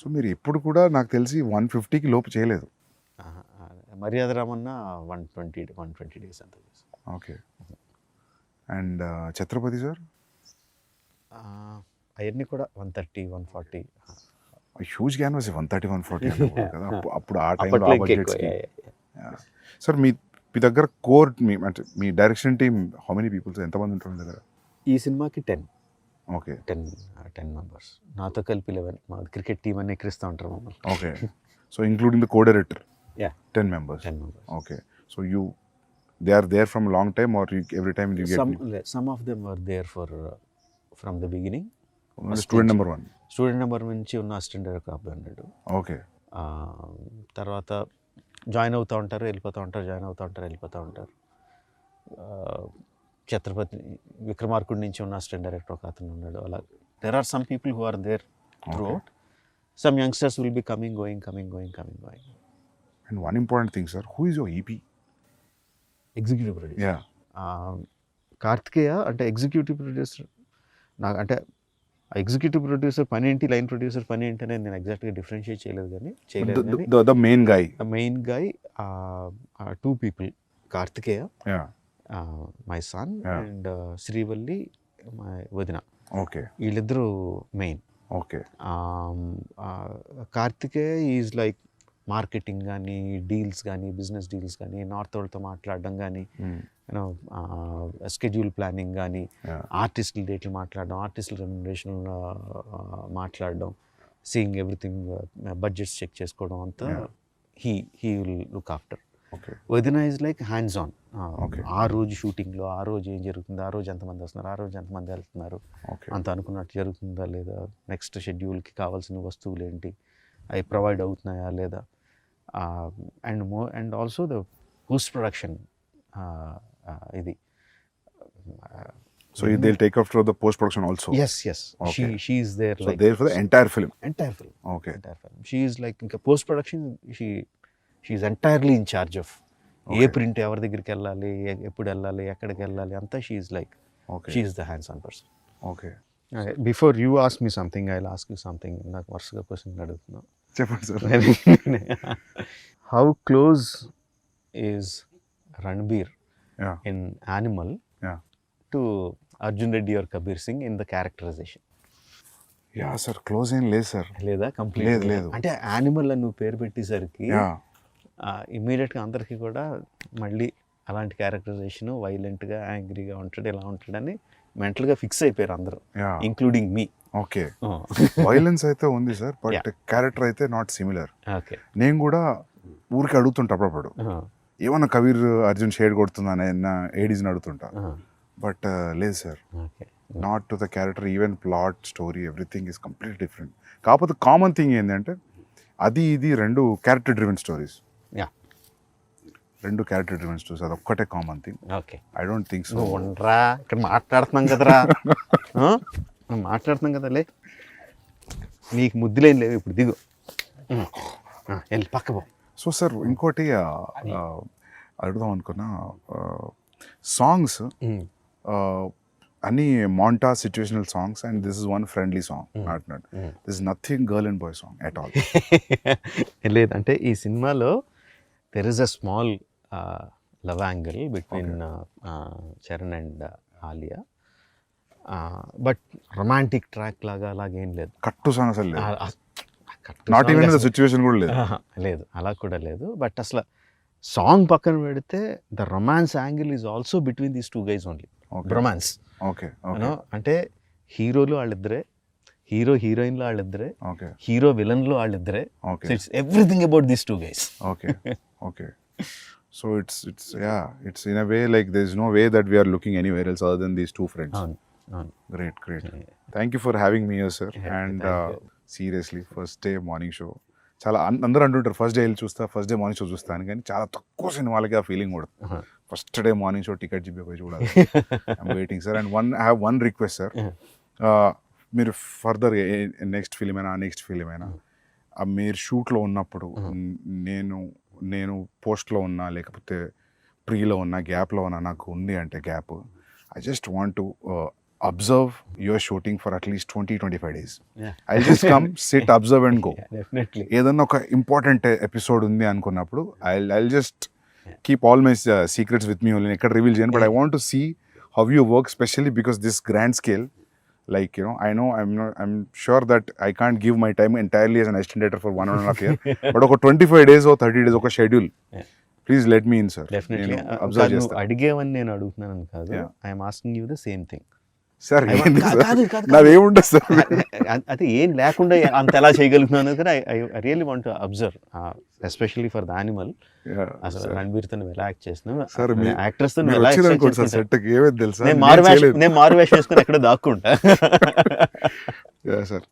So మీరు ఎప్పుడు కూడా నాకు తెలిసి 150కి లోపు చేయలేదు. మర్యాద రామన్న 120 డేస్ అంత. ఓకే. And Chhatrapati sir? అవన్నీ కూడా 130 140. హ్యూజ్ క్యాన్వాస్ 130 140 కదా అప్పుడు ఆ టైంలో ఆ బడ్జెట్స్కి. సార్ మీ దగ్గర కోర్ అంటే మీ direction team how many peoples ఎంతమంది ఉంటారు మీ దగ్గర? ఈ సినిమాకి 10. ఓకే. 10 మెంబర్స్. నాతో కలిపి 11. మా క్రికెట్ టీమ్ అని ఎక్కిరిస్తూ ఉంటారు మమ్మల్ని. Okay. So including the co director? Yeah 10 members. Okay. So they are there from a long time or every time you get some of them were there from the beginning. Student number 1 student number నుంచి ఉన్న assistant director అబ్బాయి అన్నాడు. Okay. తర్వాత join అవుతూ ఉంటారు వెళ్ళిపోతూ ఉంటారు, join అవుతూ ఉంటారు వెళ్ళిపోతూ ఉంటారు. ఛత్రపతి విక్రమార్కుడి నుంచి ఉన్న అసిస్టెంట్ డైరెక్టర్ ఒక అతను ఉన్నాడు. అలా there are some people who are there throughout. Some youngsters will be coming going. And one important thing sir, who is your EP? Executive producer Karthikeya. అంటే ఎగ్జిక్యూటివ్ ప్రొడ్యూసర్ నాకు అంటే ఎగ్జిక్యూటివ్ ప్రొడ్యూసర్ పని ఏంటి, line producer పని ఏంటి అనేది నేను ఎగ్జాక్ట్గా డిఫరెన్షియేట్ చేయలేదు. కానీ the main guy 2 people, Karthikeya my son and Srivalli my వదిన. ఓకే. వీళ్ళిద్దరూ main. Okay. Karthikeya is like marketing కానీ డీల్స్ కానీ బిజినెస్ డీల్స్ కానీ నార్త్ వాళ్ళతో మాట్లాడడం కానీ యూనో స్కెడ్యూల్ ప్లానింగ్ కానీ ఆర్టిస్టుల డేట్లు మాట్లాడడం, ఆర్టిస్టుల రెమ్యునరేషన్ మాట్లాడడం, సీయింగ్ ఎవ్రీథింగ్, బడ్జెట్స్ చెక్ చేసుకోవడం అంతా హీ విల్ లుక్ ఆఫ్టర్. వదిన ఈజ్ లైక్ హ్యాండ్స్ ఆన్. ఆ రోజు షూటింగ్లో ఆ రోజు ఏం జరుగుతుంది, ఆ రోజు ఎంతమంది వస్తున్నారు, ఆ రోజు ఎంతమంది వెళ్తున్నారు, అంత అనుకున్నట్టు జరుగుతుందా లేదా, నెక్స్ట్ షెడ్యూల్కి కావాల్సిన వస్తువులు ఏంటి, అవి ప్రొవైడ్ అవుతున్నాయా లేదా, and also the post production ఇది. So they'll take after the post production also? Yes. Okay. She is there. So like, there for the entire film? Okay. Entire film. She is like in post production she is entirely in charge of ఏ print ఎవరి దగ్గరికి వెళ్ళాలి, ఎప్పుడు వెళ్ళాలి, ఎక్కడికి వెళ్ళాలి అంతా she is like she is the hands on person. Okay. Before you ask me something I will ask you something. నాకు వరుసగా క్వశ్చన్ అడుగుతున్నా. చెప్పండి sir. How close is Ranbir in Animal to Arjun Reddy or Kabir Singh in the characterization? Yeah sir, close ఏం లేదు sir. లేదా complete లేదు. అంటే animal అని నువ్వు పేరు పెట్టేసరికి ఇమ్మీడియట్గా అందరికీ కూడా మళ్ళీ అలాంటి క్యారెక్టరైజేషన్ వైలెంట్గా యాంగ్రీగా ఉంటాడు, ఇలా ఉంటాడని మెంటల్గా ఫిక్స్ అయిపోయారు అందరూ, ఇంక్లూడింగ్ మీ. ఓకే. వైలెన్స్ అయితే ఉంది సార్, బట్ క్యారెక్టర్ అయితే నాట్ సిమిలర్. ఓకే. నేను కూడా ఊరికి అడుగుతుంటా అప్పుడప్పుడు, ఏమన్నా కబీర్ అర్జున్ షేడ్ కొడుతుందా ఏడీస్ని అడుగుతుంటా. బట్ లేదు sir, not to the character, even plot story everything is complete different. కాకపోతే కామన్ థింగ్ ఏంటంటే అది ఇది రెండు క్యారెక్టర్ డ్రివెన్ స్టోరీస్. రెండు క్యారెక్టర్ డ్రివెన్ స్టోరీస్, అది ఒక్కటే common thing. Okay. I don't think so. ఉండరా, ఇక్కడ మాట్లాడుతున్నాం కదరా, మాట్లాడుతున్నాం కదా. లే నీకు ముద్దులేం లేవు ఇప్పుడు దిగు వెళ్ళి పక్క పో. సో సార్ ఇంకోటి అడుగుదాం అనుకున్నా, సాంగ్స్ అన్ని మాంటా situational songs and this is one friendly song, not this is nothing girl and boy song at all. లేదు అంటే ఈ సినిమాలో there is a small love angle between Charan and Alia, but romantic track లాగా అలాగేం లేదు. కట్టు సాంగ్ అసలు లేదు, నాట్ ఈవెన్ ద సిచ్యువేషన్ కూడా లేదు. లేదు అలా కూడా లేదు. బట్ అసలు సాంగ్ పక్కన పెడితే the romance angle is also between these two guys only. Romance okay అంటే హీరోలు వాళ్ళిద్దరే, హీరో హీరోయిన్లు వాళ్ళిద్దరే, హీరో విలన్లు వాళ్ళిద్దరే. It's everything about these two guys. Okay so it's in a way like there's no way that we are looking anywhere else other than these two friends. Great. Thank you for having me here, sir. And seriously, first day morning show చాలా అందరూ అంటుంటారు first day వెళ్ళి చూస్తా, first day morning show చూస్తాను, కానీ చాలా తక్కువ సినిమాలకి ఆ ఫీలింగ్ కూడా. First day morning show ticket పోయి చూడాలి. I'm waiting sir. And I have one request sir, మీరు ఫర్దర్ నెక్స్ట్ ఫిలిం అయినా మీరు షూట్లో ఉన్నప్పుడు నేను పోస్ట్లో ఉన్నా లేకపోతే ప్రీలో ఉన్నా గ్యాప్లో ఉన్నా, నాకు ఉంది అంటే gap, I just want to observe your shooting for at least 20-25 days. I just come sit observe and go. ఏదన్నా ఒక ఇంపార్టెంట్ ఎపిసోడ్ ఉంది అనుకున్నప్పుడు I just keep all my secrets with me only, ఎక్కడ రివీల్ చేయను. But I want to see how you work, specially because this grand scale. Like, you know, I'm sure that I can't give my time entirely as an assistant director for 1.5 years. But ఒక 25 days or 30 days ఒక schedule, please let me in sir. Definitely నువ్వు అడిగేవని నేను అడుగుతున్నాను కాదు, I'm asking you the same thing. Sir నాదేముంటుంది sir, అది ఏం లేకుండా అంత ఎలా చేయగలుగుతున్నాను కదా. I really want to observe, especially for the animal. అసలు రణబీర్తో నువ్వు ఎలా యాక్ట్ చేస్తున్నావు, యాక్ట్రెస్ తో ఎలా నేను మారు వేషం వేసుకుని ఎక్కడ దాక్కుంటా. సార్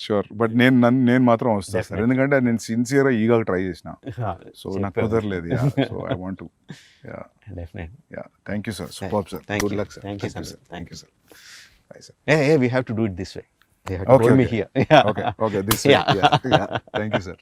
షూర్, బట్ నేను మాత్రం వస్తాను సార్, ఎందుకంటే నేను సిన్సియర్గా ఈగా ట్రై చేసిన, సో నాకు కుదరలేదు. So I want to. Thank you sir, super sir, good luck sir. Thank you sir. Bye, sir. Hey, we have to do it this way. You have to hold me here. Okay, this way. Yeah. Thank you, sir.